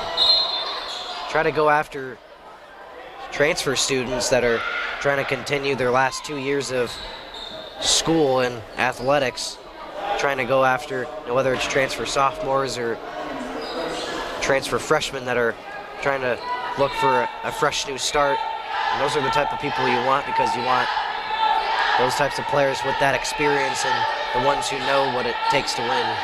try to go after transfer students that are trying to continue their last 2 years of school and athletics, trying to go after, whether it's transfer sophomores or transfer freshmen that are trying to look for a fresh new start. And those are the type of people you want, because you want those types of players with that experience and the ones who know what it takes to win.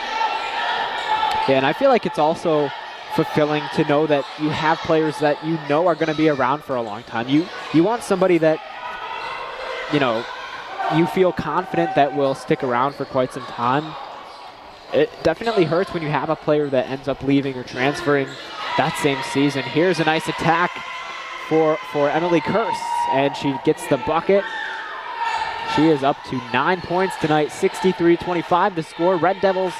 Yeah, and I feel like it's also fulfilling to know that you have players that you know are going to be around for a long time. You want somebody that, you feel confident that will stick around for quite some time. It definitely hurts when you have a player that ends up leaving or transferring that same season. Here's a nice attack for Emily Kurse, and she gets the bucket. She is up to 9 points tonight, 63-25 to score. Red Devils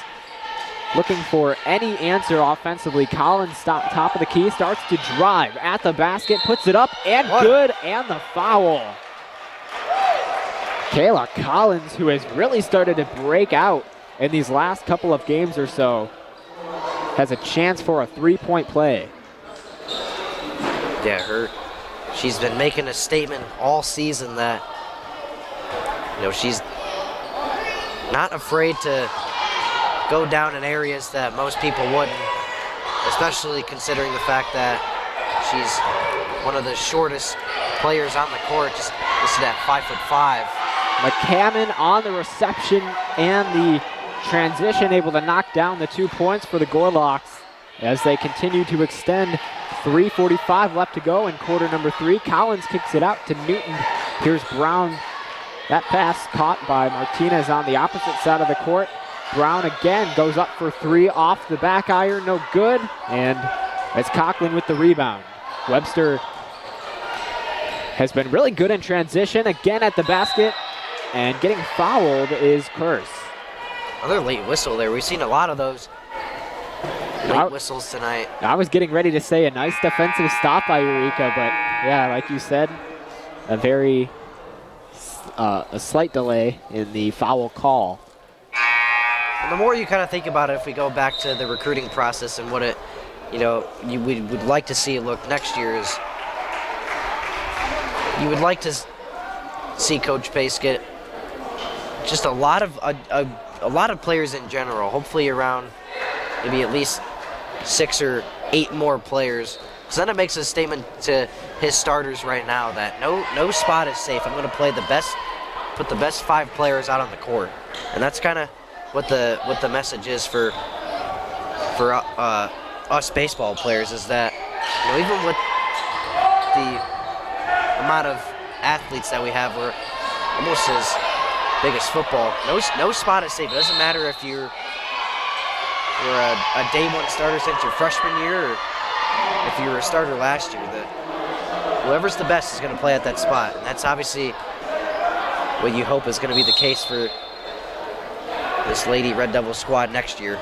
looking for any answer offensively. Collins, top of the key, starts to drive at the basket, puts it up, and good, and the foul. Kayla Collins, who has really started to break out in these last couple of games or so, has a chance for a three-point play. Yeah, she's been making a statement all season that, she's not afraid to go down in areas that most people wouldn't, especially considering the fact that she's one of the shortest players on the court, just listed at 5'5". McCammon on the reception and the transition, able to knock down the 2 points for the Gorlocks as they continue to extend. 3:45 left to go in quarter number 3. Collins kicks it out to Newton. Here's Brown That pass caught by Martinez on the opposite side of the court. Brown again goes up for three off the back iron, no good. And it's Conklin with the rebound. Webster has been really good in transition, again at the basket. And getting fouled is Curse. Another late whistle there. We've seen a lot of those late whistles tonight. I was getting ready to say a nice defensive stop by Eureka, but yeah, like you said, a slight delay in the foul call. And the more you kind of think about it, if we go back to the recruiting process and what it, we would like to see it look next year is, you would like to see Coach Pace get just a lot of players in general, hopefully around maybe at least 6 or 8 more players. So then it makes a statement to his starters right now that no spot is safe. I'm going to play put the best 5 players out on the court, and that's kind of what the message is for us baseball players, is that even with the amount of athletes that we have, we're almost as big as football. No spot is safe. It doesn't matter if you're a day one starter since your freshman year, or if you were a starter last year. Whoever's the best is going to play at that spot, and that's obviously what you hope is going to be the case for this Lady Red Devil squad next year.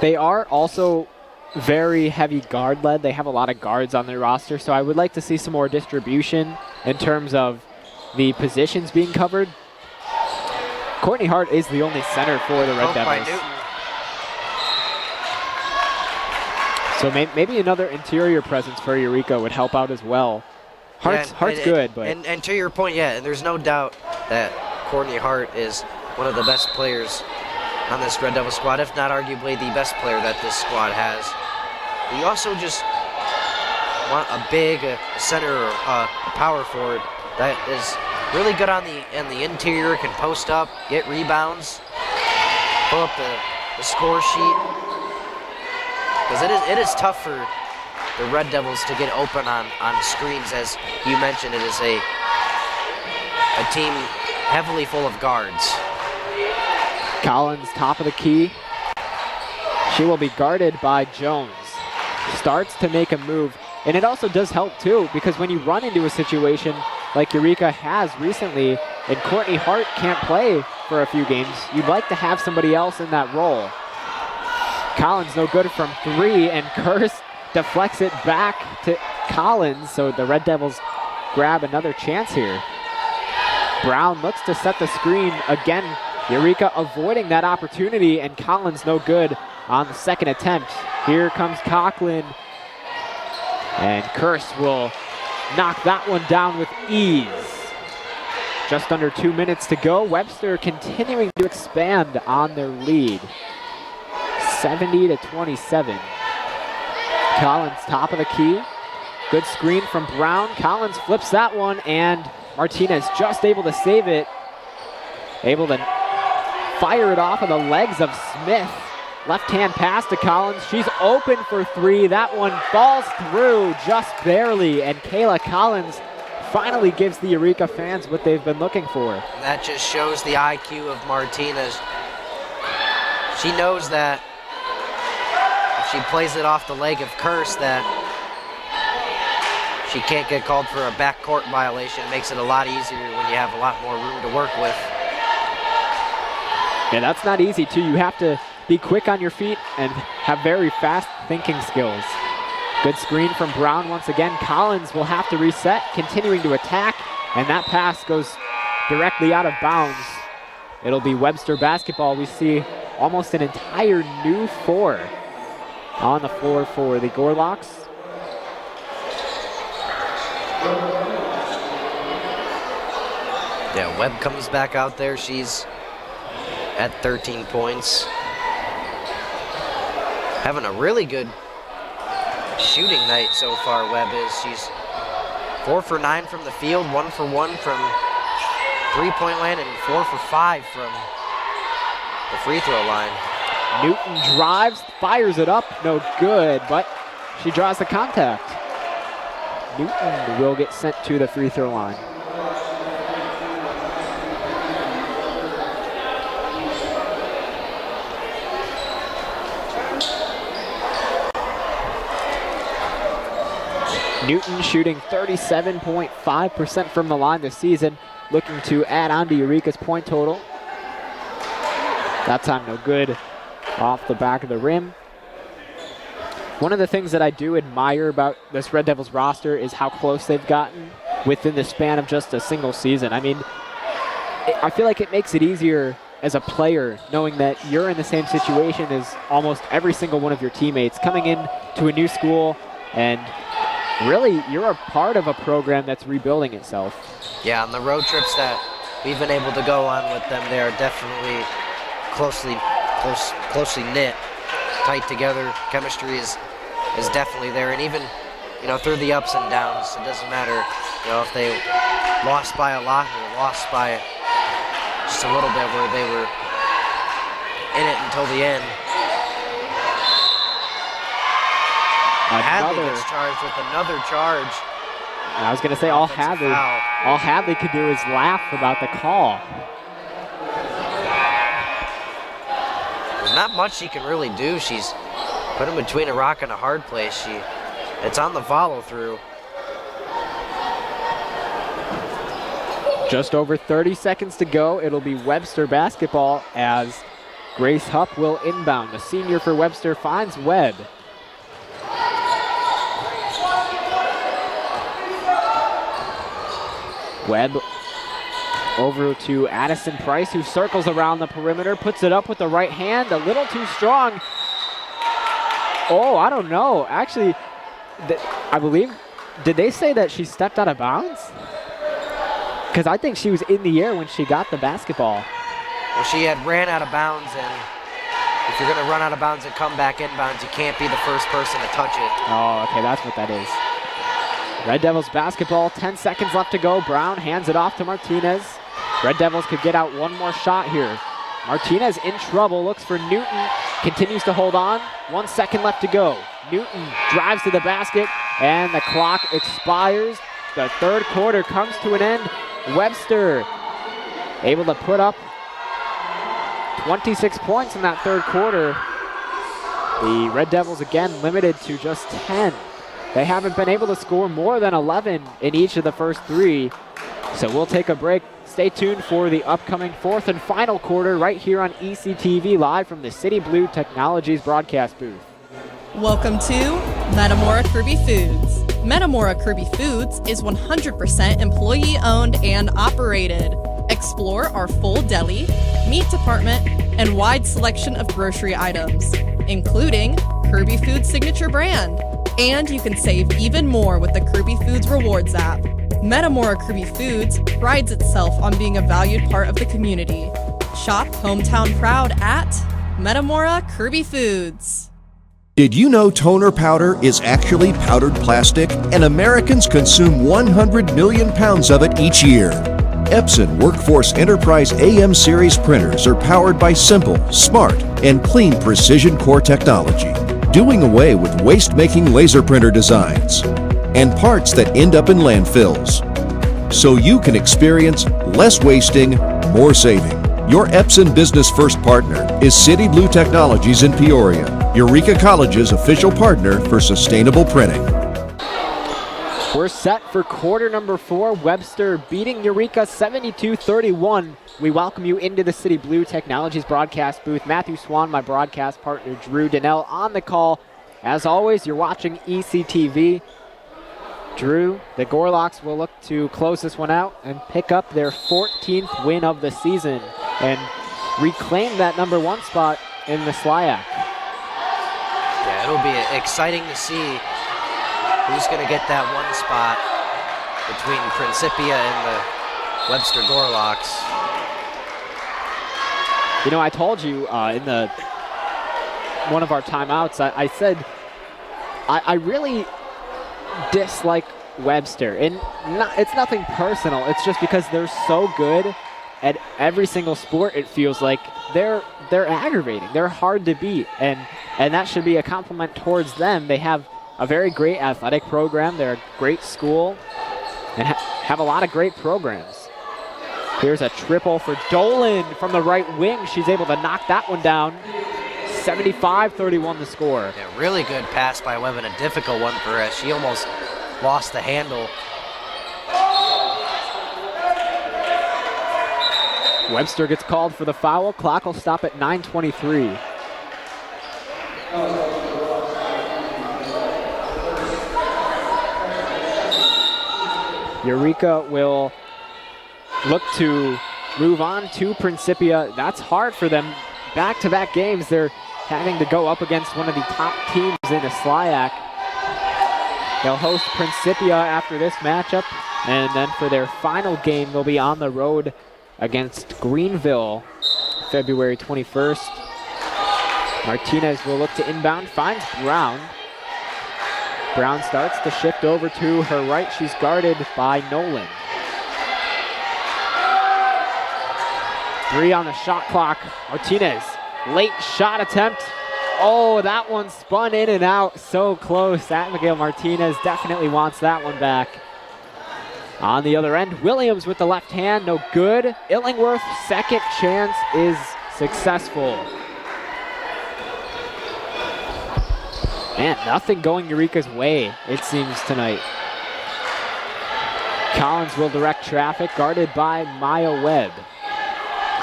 They are also very heavy guard led. They have a lot of guards on their roster, so I would like to see some more distribution in terms of the positions being covered. Courtney Hart is the only center for the Red Devils. So maybe another interior presence for Eureka would help out as well. Hart's good, but... And to your point, yeah, there's no doubt that Courtney Hart is one of the best players on this Red Devil squad, if not arguably the best player that this squad has. We also just want a big center or a power forward that is really good on the interior, can post up, get rebounds, pull up the score sheet. Because it is tough for the Red Devils to get open on screens. As you mentioned, it is a team heavily full of guards. Collins, top of the key. She will be guarded by Jones. Starts to make a move. And it also does help, too, because when you run into a situation like Eureka has recently, and Courtney Hart can't play for a few games, you'd like to have somebody else in that role. Collins no good from 3, and Curse deflects it back to Collins, so the Red Devils grab another chance here. Brown looks to set the screen again. Eureka avoiding that opportunity, and Collins no good on the second attempt. Here comes Conklin, and Curse will knock that one down with ease. Just under 2 minutes to go. Webster continuing to expand on their lead. 70-27. Collins top of the key. Good screen from Brown. Collins flips that one, and Martinez just able to save it. Able to fire it off of the legs of Smith. Left-hand pass to Collins. She's open for 3. That one falls through just barely, and Kayla Collins finally gives the Eureka fans what they've been looking for. And that just shows the IQ of Martinez. She knows that if she plays it off the leg of Curse, that she can't get called for a backcourt violation. It makes it a lot easier when you have a lot more room to work with. Yeah, that's not easy, too. You have to be quick on your feet and have very fast thinking skills. Good screen from Brown once again. Collins will have to reset, continuing to attack, and that pass goes directly out of bounds. It'll be Webster basketball. We see almost an entire new 4 on the floor for the Gorlocks. Yeah, Webb comes back out there. She's at 13 points. Having a really good shooting night so far, Webb is. She's 4 for 9 from the field, 1 for 1 from three-point land, and 4 for 5 from the free throw line. Newton drives, fires it up, no good, but she draws the contact. Newton will get sent to the free throw line. Newton shooting 37.5% from the line this season, looking to add on to Eureka's point total. That time no good off the back of the rim. One of the things that I do admire about this Red Devils roster is how close they've gotten within the span of just a single season. I mean, I feel like it makes it easier as a player knowing that you're in the same situation as almost every single one of your teammates coming in to a new school, and really you're a part of a program that's rebuilding itself. Yeah, on the road trips that we've been able to go on with them, they are definitely closely knit, tight together. Chemistry is definitely there, and even through the ups and downs, it doesn't matter if they lost by a lot or lost by just a little bit, where they were in it until the end. Hadley gets charged with another charge. I was going to say all Hadley could do is laugh about the call. There's not much she can really do. She's put him between a rock and a hard place. It's on the follow through. Just over 30 seconds to go. It'll be Webster basketball as Grace Hupp will inbound. The senior for Webster finds Webb. Webb over to Addison Price, who circles around the perimeter, puts it up with the right hand, a little too strong. Oh, I don't know. Actually, I believe, did they say that she stepped out of bounds? Because I think she was in the air when she got the basketball. Well, she had ran out of bounds, and if you're going to run out of bounds and come back inbounds, you can't be the first person to touch it. Oh, okay, that's what that is. Red Devils basketball, 10 seconds left to go. Brown hands it off to Martinez. Red Devils could get out one more shot here. Martinez in trouble, looks for Newton, continues to hold on. 1 second left to go. Newton drives to the basket, and the clock expires. The third quarter comes to an end. Webster able to put up 26 points in that third quarter. The Red Devils again limited to just 10. They haven't been able to score more than 11 in each of the first three. So we'll take a break. Stay tuned for the upcoming fourth and final quarter right here on ECTV, live from the City Blue Technologies broadcast booth. Welcome to Metamora Kirby Foods. Metamora Kirby Foods is 100% employee-owned and operated. Explore our full deli, meat department, and wide selection of grocery items, including Kirby Foods' signature brand. And you can save even more with the Kirby Foods Rewards app. Metamora Kirby Foods prides itself on being a valued part of the community. Shop hometown proud at Metamora Kirby Foods. Did you know toner powder is actually powdered plastic, and Americans consume 100 million pounds of it each year? Epson Workforce Enterprise AM series printers are powered by simple, smart, and clean precision core technology, doing away with waste-making laser printer designs and parts that end up in landfills, so you can experience less wasting, more saving. Your Epson Business First partner is City Blue Technologies in Peoria, Eureka College's official partner for sustainable printing. We're set for quarter number 4. Webster beating Eureka 72-31. We welcome you into the City Blue Technologies broadcast booth. Matthew Swan, my broadcast partner, Drew Donnell on the call. As always, you're watching ECTV. Drew, the Gorlocks will look to close this one out and pick up their 14th win of the season and reclaim that number 1 spot in the SLIAC. Yeah, it'll be exciting to see who's going to get that 1 spot between Principia and the Webster Gorlocks. You know, I told you in one of our timeouts, I said I really dislike Webster, and it's nothing personal. It's just because they're so good at every single sport. It feels like they're aggravating. They're hard to beat, and that should be a compliment towards them. They have a very great athletic program. They're a great school and have a lot of great programs. Here's a triple for Dolan from the right wing. She's able to knock that one down. 75-31 the score. Yeah, really good pass by Webb, and a difficult one for her. She almost lost the handle. Webster gets called for the foul. Clock will stop at 9:23. Eureka will look to move on to Principia. That's hard for them. Back-to-back games, they're having to go up against one of the top teams in the SLIAC. They'll host Principia after this matchup, and then for their final game, they'll be on the road against Greenville, February 21st. Martinez will look to inbound, finds Brown. Brown starts to shift over to her right. She's guarded by Nolan. 3 on the shot clock. Martinez, late shot attempt. Oh, that one spun in and out. So close. Abigail Martinez definitely wants that one back. On the other end, Williams with the left hand, no good. Illingworth, second chance is successful. Man, nothing going Eureka's way, it seems, tonight. Collins will direct traffic, guarded by Maya Webb.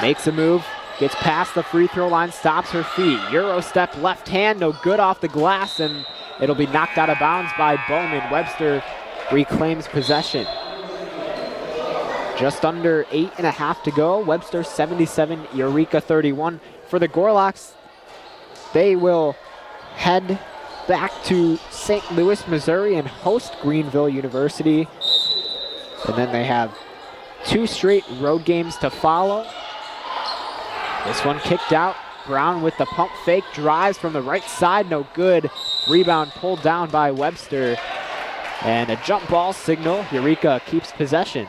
Makes a move, gets past the free throw line, stops her feet. Euro step left hand, no good off the glass, and it'll be knocked out of bounds by Bowman. Webster reclaims possession. Just under 8.5 to go. Webster 77, Eureka 31. For the Gorlocks, they will head back to St. Louis, Missouri and host Greenville University. And then they have 2 straight road games to follow. This one kicked out. Brown with the pump fake, drives from the right side, no good. Rebound pulled down by Webster. And a jump ball signal. Eureka keeps possession.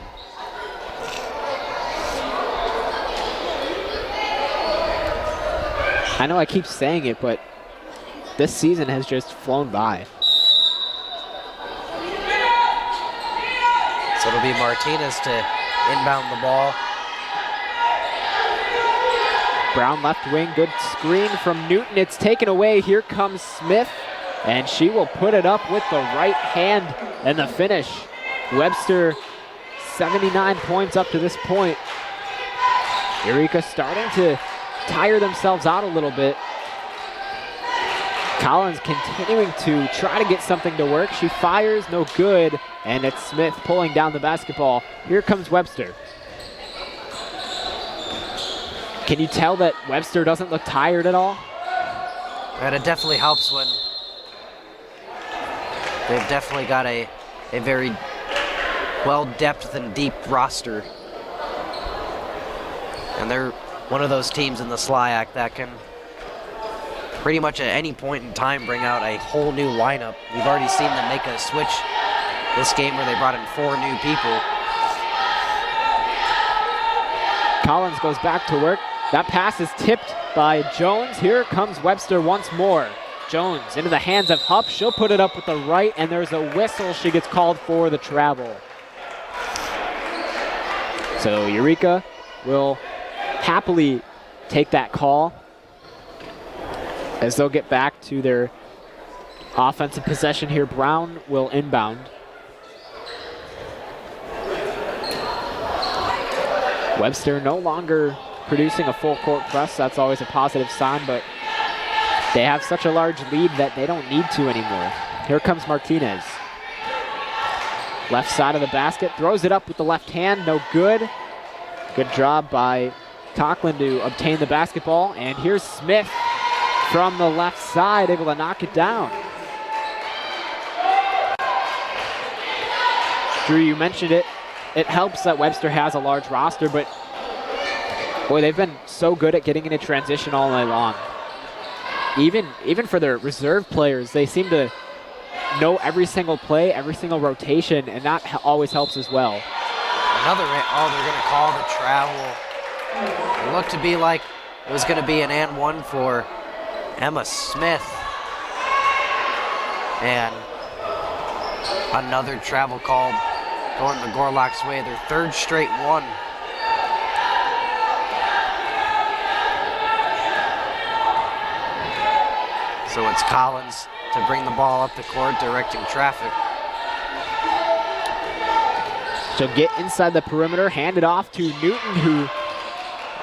I know I keep saying it, but this season has just flown by. So it'll be Martinez to inbound the ball. Brown left wing, good screen from Newton. It's taken away. Here comes Smith, and she will put it up with the right hand and the finish. Webster, 79 points up to this point. Eureka starting to tire themselves out a little bit. Collins continuing to try to get something to work. She fires, no good, and it's Smith pulling down the basketball. Here comes Webster. Can you tell that Webster doesn't look tired at all? And it definitely helps when they've definitely got a very well-depth and deep roster. And they're one of those teams in the SLIAC that can pretty much at any point in time bring out a whole new lineup. We've already seen them make a switch this game where they brought in 4 new people. Collins goes back to work. That pass is tipped by Jones. Here comes Webster once more. Jones into the hands of Hupp. She'll put it up with the right, and there's a whistle. She gets called for the travel. So Eureka will happily take that call as they'll get back to their offensive possession here. Brown will inbound. Webster no longer producing a full court press. That's always a positive sign, but they have such a large lead that they don't need to anymore. Here comes Martinez. Left side of the basket, throws it up with the left hand, no good. Good job by Conklin to obtain the basketball, and here's Smith from the left side, able to knock it down. Drew, you mentioned it. It helps that Webster has a large roster, but boy, they've been so good at getting into transition all night long. Even for their reserve players, they seem to know every single play, every single rotation, and that always helps as well. They're going to call the travel. It looked to be like it was going to be an and one for Emma Smith. And another travel call going the Gorlocks' way, their 3rd straight one. So it's Collins to bring the ball up the court, directing traffic. She'll get inside the perimeter, hand it off to Newton, who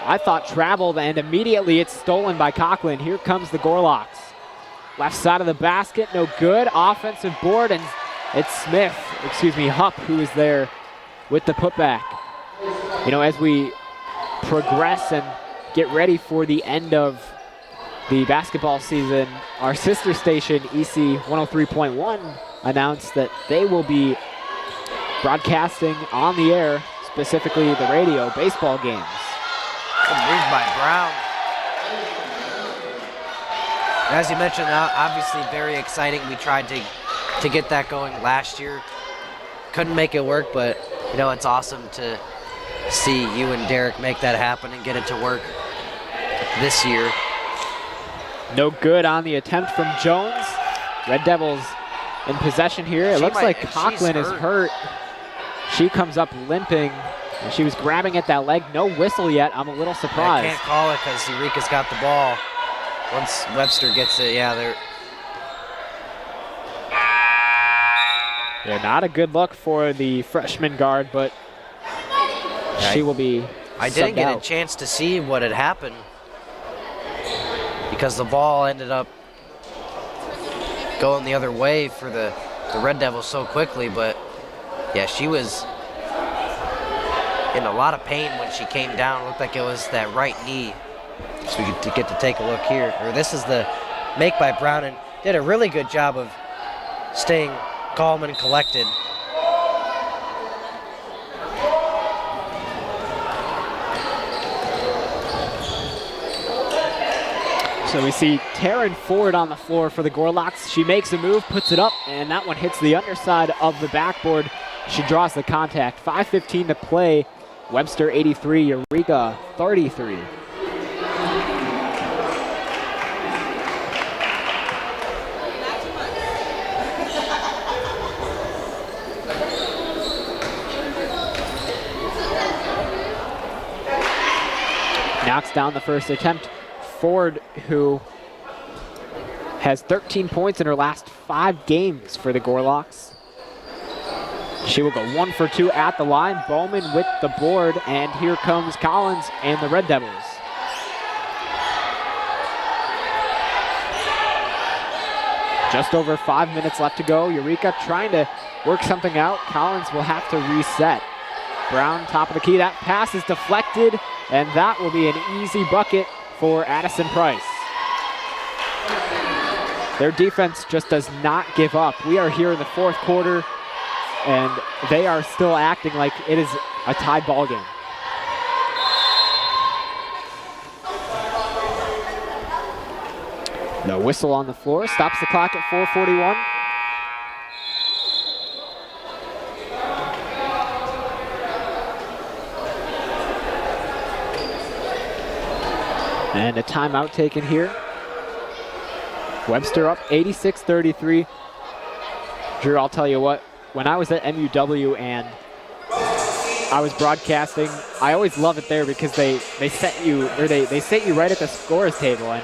I thought traveled, and immediately it's stolen by Conklin. Here comes the Gorlocks. Left side of the basket, no good. Offensive board, and it's Hupp, who is there with the putback. You know, as we progress and get ready for the end of the basketball season, our sister station, EC 103.1, announced that they will be broadcasting on the air, specifically the radio, baseball games. Good move by Brown. As you mentioned, obviously very exciting. We tried to get that going last year. Couldn't make it work, but you know, it's awesome to see you and Derek make that happen and get it to work this year. No good on the attempt from Jones. Red Devils in possession here. It looks like Conklin is hurt. She comes up limping, and she was grabbing at that leg. No whistle yet. I'm a little surprised. I can't call it because Eureka's got the ball. Once Webster gets it, yeah, not a good look for the freshman guard, but she will be I didn't get out. a chance to see what had happened because the ball ended up going the other way for the Red Devils so quickly, but yeah, she was in a lot of pain when she came down. It looked like it was that right knee. So we get to take a look here. This is the make by Brown, and did a really good job of staying calm and collected. So we see Taryn Ford on the floor for the Gorlocks. She makes a move, puts it up, and that one hits the underside of the backboard. She draws the contact. 5:15 to play. Webster 83, Eureka 33. Knocks down the first attempt. Ford, who has 13 points in her last 5 games for the Gorlocks. She will go 1 for 2 at the line. Bowman with the board, and here comes Collins and the Red Devils. Just over 5 minutes left to go. Eureka trying to work something out. Collins will have to reset. Brown, top of the key. That pass is deflected, and that will be an easy bucket for Addison Price. Their defense just does not give up. We are here in the fourth quarter, and they are still acting like it is a tied ball game. No whistle on the floor, stops the clock at 4:41. And a timeout taken here. Webster up 86-33. Drew, I'll tell you what, when I was at MUW and I was broadcasting, I always love it there because they set you, or they sit you right at the scores table. And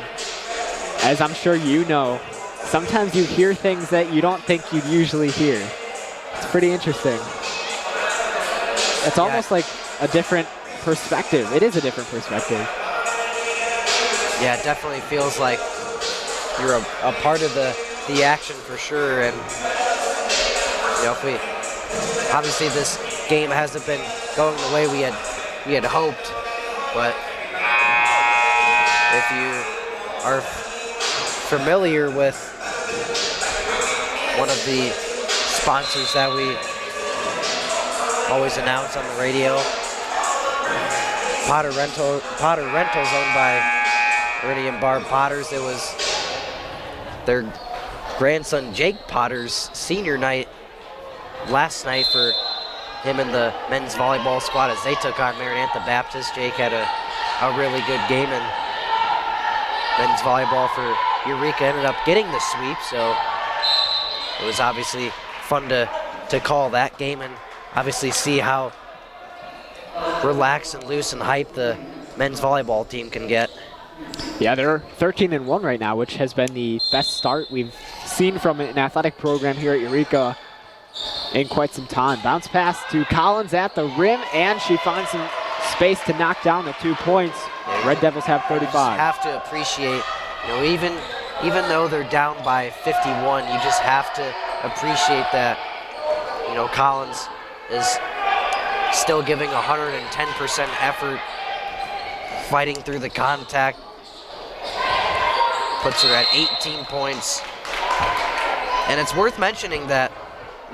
as I'm sure you know, sometimes you hear things that you don't think you'd usually hear. It's pretty interesting. It's almost like a different perspective. It is a different perspective. Yeah, it definitely feels like you're a part of the action for sure. And you know, obviously this game hasn't been going the way we had hoped, but if you are familiar with one of the sponsors that we always announce on the radio, Potter Rentals, owned by Iridium Barb Potters. It was their grandson Jake Potter's senior night last night for him and the men's volleyball squad as they took on Maranatha Baptist. Jake had a really good game, and men's volleyball for Eureka ended up getting the sweep, so it was obviously fun to call that game and obviously see how relaxed and loose and hyped the men's volleyball team can get. Yeah, they're 13-1 right now, which has been the best start we've seen from an athletic program here at Eureka in quite some time. Bounce pass to Collins at the rim, and she finds some space to knock down the 2 points. Red Devils have 35. You have to appreciate, even though they're down by 51, you just have to appreciate that, Collins is still giving 110% effort, fighting through the contact. Puts her at 18 points. And it's worth mentioning that,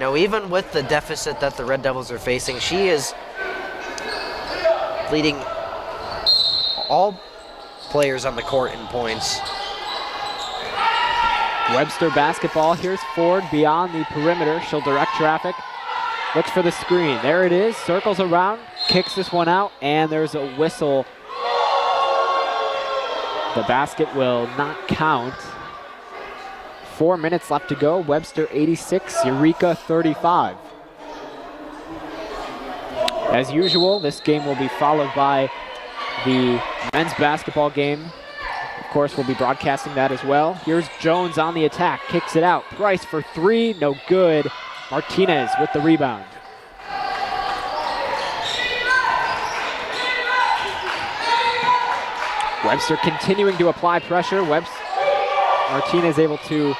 even with the deficit that the Red Devils are facing, she is leading all players on the court in points. Webster basketball. Here's Ford beyond the perimeter. She'll direct traffic. Looks for the screen. There it is. Circles around. Kicks this one out. And there's a whistle. The basket will not count. 4 minutes left to go. Webster 86, Eureka 35. As usual, this game will be followed by the men's basketball game. Of course, we'll be broadcasting that as well. Here's Jones on the attack, kicks it out. Price for three, no good. Martinez with the rebound. Webster continuing to apply pressure. Martinez able to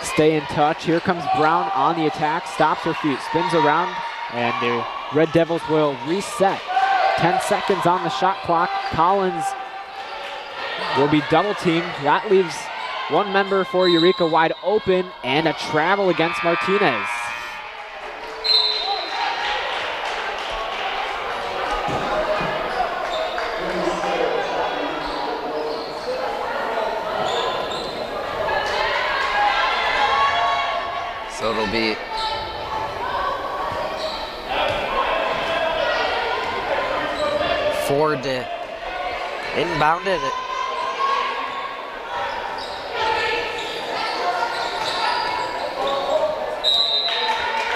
stay in touch. Here comes Brown on the attack, stops her feet, spins around, and the Red Devils will reset. 10 seconds on the shot clock. Collins will be double teamed. That leaves one member for Eureka wide open, and a travel against Martinez. So it'll be Ford to inbound it.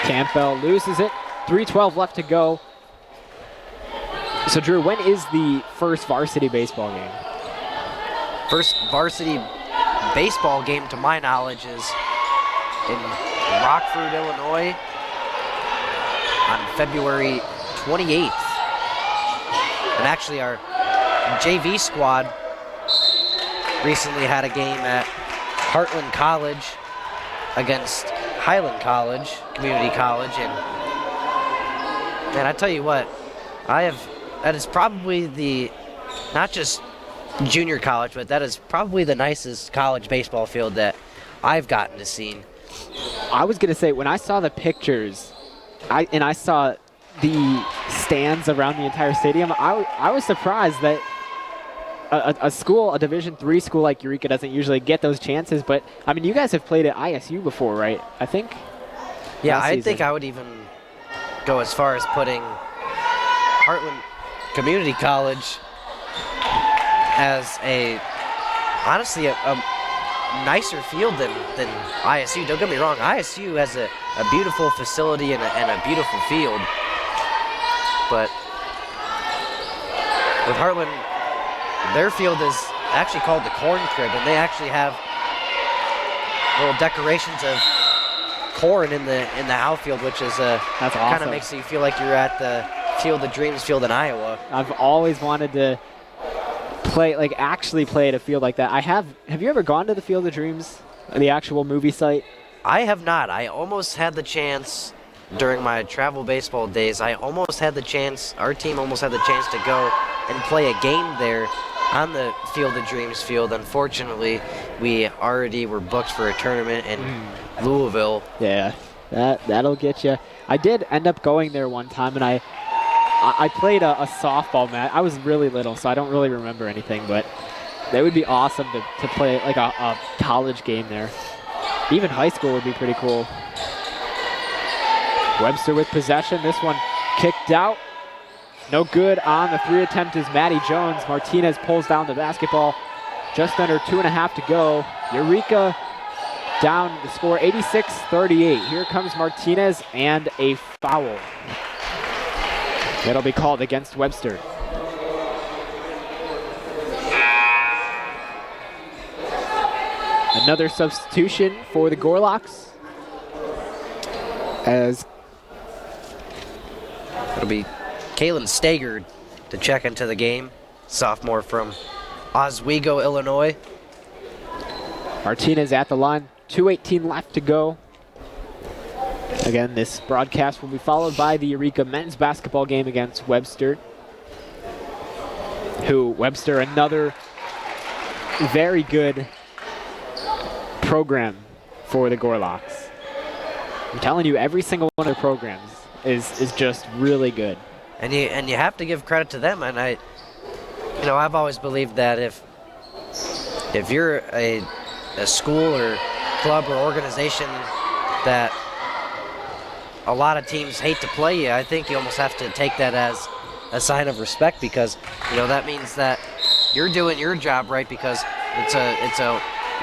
Campbell loses it. 3:12 left to go. So Drew, when is the first varsity baseball game? First varsity baseball game, to my knowledge, is in Rockford, Illinois on February 28th. And actually our JV squad recently had a game at Heartland College against Highland College, Community College, and man, I tell you what, that is probably the, not just junior college, but that is probably the nicest college baseball field that I've gotten to see. I was gonna say, when I saw the pictures, I saw the stands around the entire stadium, I was surprised that a Division III school like Eureka doesn't usually get those chances. But I mean, you guys have played at ISU before, right? I think. Yeah, I think I would even go as far as putting Heartland Community College as honestly a nicer field than ISU. Don't get me wrong, ISU has a beautiful facility and a beautiful field, but with Heartland, their field is actually called the Corn Crib, and they actually have little decorations of corn in the outfield, which is that's awesome. Kind of makes you feel like you're at the Field of Dreams field in Iowa. I've always wanted to actually play at a field like that. Have you ever gone to the Field of Dreams, the actual movie site? I have not. I almost had the chance during my travel baseball days. Our team almost had the chance to go and play a game there on the Field of Dreams field. Unfortunately, we already were booked for a tournament in Louisville. Yeah, that'll get you. I did end up going there one time, and I played a softball match. I was really little, so I don't really remember anything, but that would be awesome to play like a college game there. Even high school would be pretty cool. Webster with possession. This one kicked out. No good on the three attempt is Maddie Jones. Martinez pulls down the basketball. Just under 2.5 to go. Eureka down the score 86-38. Here comes Martinez and a foul. That'll be called against Webster. Another substitution for the Gorlocks, as It'll be Kaylin Stagard to check into the game, sophomore from Oswego, Illinois. Martinez at the line, 2:18 left to go. Again, this broadcast will be followed by the Eureka men's basketball game against Webster. Webster, another very good program for the Gorlocks. I'm telling you, every single one of their programs is just really good. And you have to give credit to them. And I've always believed that if you're a school or club or organization that a lot of teams hate to play you, I think you almost have to take that as a sign of respect, because that means that you're doing your job right, because it's a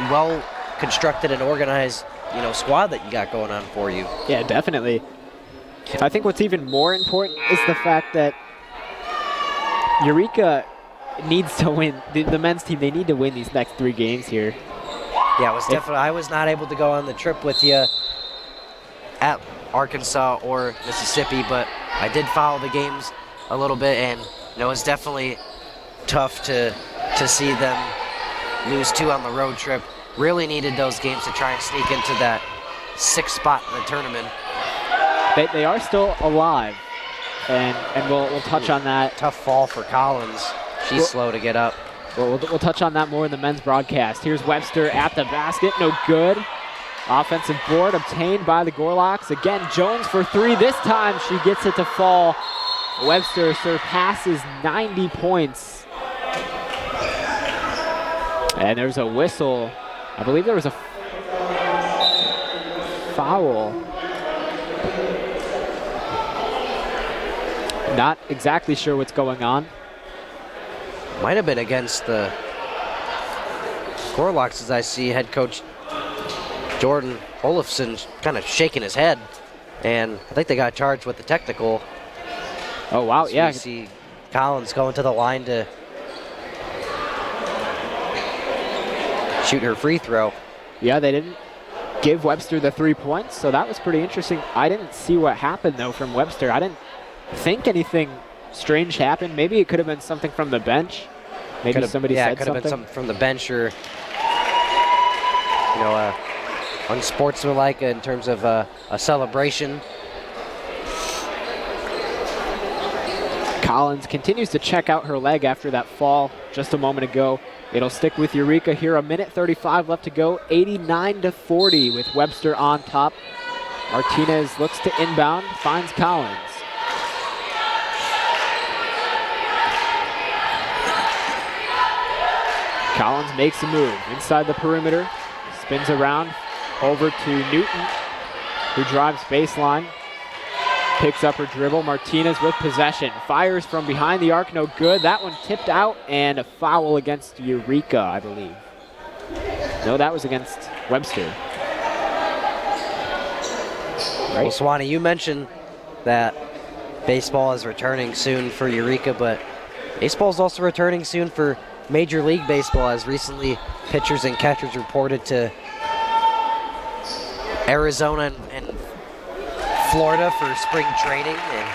well constructed and organized squad that you got going on for you. Yeah, definitely. I think what's even more important is the fact that Eureka needs to win. The men's team, they need to win these next 3 games here. Yeah, I was not able to go on the trip with you at Arkansas or Mississippi, but I did follow the games a little bit, and it's definitely tough to see them lose 2 on the road trip. Really needed those games to try and sneak into that 6th spot in the tournament. They are still alive, and we'll touch on that. Tough fall for Collins. She's slow to get up. We'll touch on that more in the men's broadcast. Here's Webster at the basket, no good. Offensive board obtained by the Gorlocks. Again, Jones for 3. This time she gets it to fall. Webster surpasses 90 points. And there's a whistle. I believe there was a foul. Not exactly sure what's going on. Might have been against the Gorlocks, as I see head coach Jordan Olafson kind of shaking his head. And I think they got charged with the technical. Oh, wow, So yeah. you see Collins going to the line to shoot her free throw. Yeah, they didn't give Webster the 3 points, so that was pretty interesting. I didn't see what happened, though, from Webster. I didn't think anything strange happened. Maybe it could have been something from the bench. Maybe somebody said it could have been something from the bench, or unsportsmanlike in terms of a celebration. Collins continues to check out her leg after that fall just a moment ago. It'll stick with Eureka here. 1:35 left to go. 89-40 with Webster on top. Martinez looks to inbound, finds Collins. Collins makes a move inside the perimeter, spins around over to Newton, who drives baseline, picks up her dribble. Martinez with possession, fires from behind the arc, no good. That one tipped out, and a foul against Eureka, I believe. No, that was against Webster. Right. Well, Swanee, you mentioned that baseball is returning soon for Eureka, but baseball is also returning soon for Major League Baseball, as recently pitchers and catchers reported to Arizona and Florida for spring training. And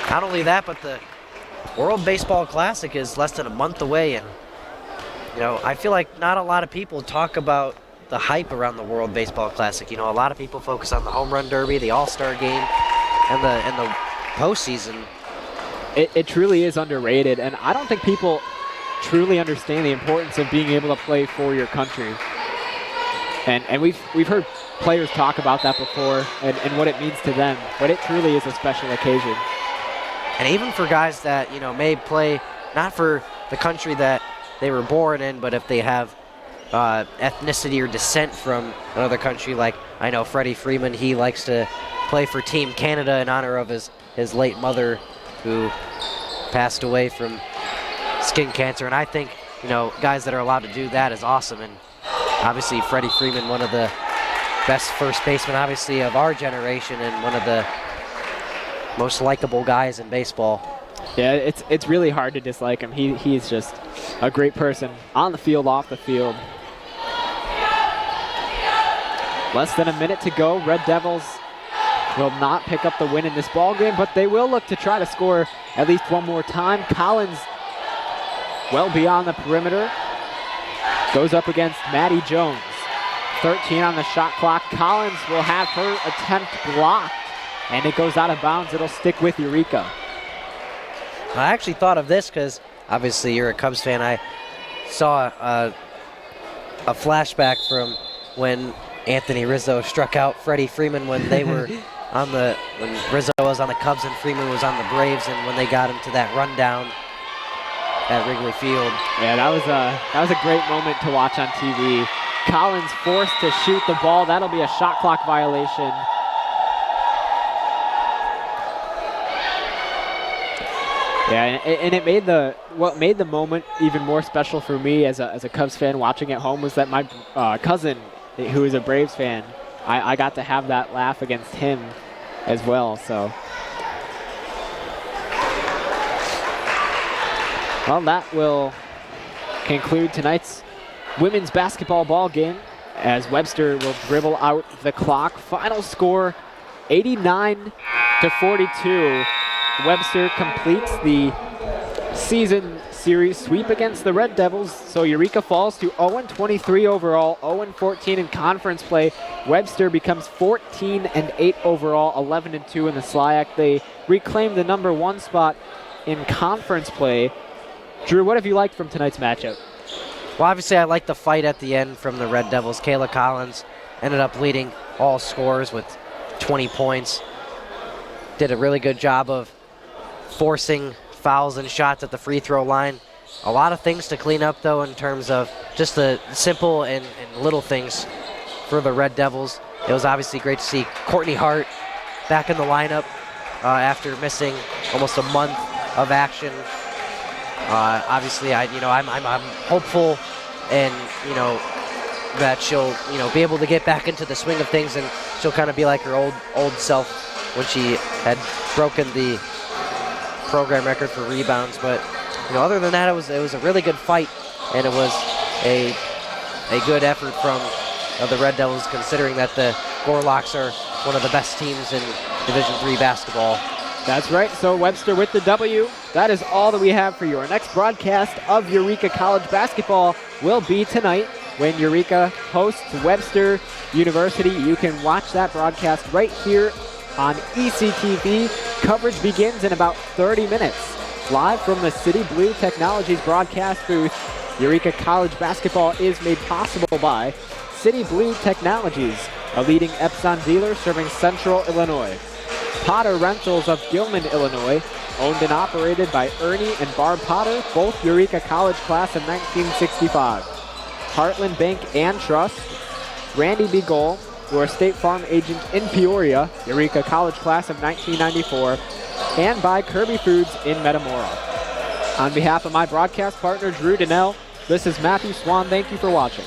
not only that, but the World Baseball Classic is less than a month away, and I feel like not a lot of people talk about the hype around the World Baseball Classic. A lot of people focus on the Home Run Derby, the All-Star Game, and the postseason. It truly is underrated, and I don't think people truly understand the importance of being able to play for your country. And we've heard players talk about that before and what it means to them, but it truly is a special occasion. And even for guys that may play not for the country that they were born in, but if they have ethnicity or descent from another country, like I know Freddie Freeman, he likes to play for Team Canada in honor of his late mother, who passed away from skin cancer. And I think guys that are allowed to do that is awesome. And obviously Freddie Freeman, one of the best first basemen obviously of our generation, and one of the most likable guys in baseball. Yeah, it's really hard to dislike him. He's just a great person on the field, off the field. Less than a minute to go. Red Devils will not pick up the win in this ball game, but they will look to try to score at least one more time. Collins, well beyond the perimeter, goes up against Maddie Jones. 13 on the shot clock. Collins will have her attempt blocked, and it goes out of bounds. It'll stick with Eureka. I actually thought of this because obviously you're a Cubs fan. I saw a flashback from when Anthony Rizzo struck out Freddie Freeman when they were when Rizzo was on the Cubs and Freeman was on the Braves, and when they got him to that rundown at Wrigley Field. Yeah, that was a great moment to watch on TV. Collins forced to shoot the ball. That'll be a shot clock violation. Yeah, and it made what made the moment even more special for me as a Cubs fan watching at home was that my cousin, who is a Braves fan, I got to have that laugh against him as well. So, well, that will conclude tonight's women's basketball ball game as Webster will dribble out the clock. Final score 89-42. Webster completes the season series sweep against the Red Devils, so Eureka falls to 0-23 overall, 0-14 in conference play. Webster becomes 14-8 overall, 11-2 in the SLIAC. They reclaim the number 1 spot in conference play. Drew, what have you liked from tonight's matchup? Well, obviously I like the fight at the end from the Red Devils. Kayla Collins ended up leading all scorers with 20 points. Did a really good job of forcing fouls and shots at the free throw line. A lot of things to clean up, though, in terms of just the simple and little things for the Red Devils. It was obviously great to see Courtney Hart back in the lineup after missing almost a month of action. Obviously, I'm hopeful, and that she'll be able to get back into the swing of things, and she'll kind of be like her old self when she had broken the program record for rebounds. But other than that, it was a really good fight, and it was a good effort from the Red Devils, considering that the Gorlocks are one of the best teams in Division III basketball. That's right. So Webster with the W. That is all that we have for you. Our next broadcast of Eureka College basketball will be tonight when Eureka hosts Webster University. You can watch that broadcast right here on ECTV. Coverage begins in about 30 minutes. Live from the City Blue Technologies broadcast booth, Eureka College basketball is made possible by City Blue Technologies, a leading Epson dealer serving Central Illinois. Potter Rentals of Gilman, Illinois, owned and operated by Ernie and Barb Potter, both Eureka College class of 1965. Heartland Bank and Trust, Randy B. Gohl, your State Farm agent in Peoria, Eureka College class of 1994, and by Kirby Foods in Metamora. On behalf of my broadcast partner, Drew Donnell, this is Matthew Swan. Thank you for watching.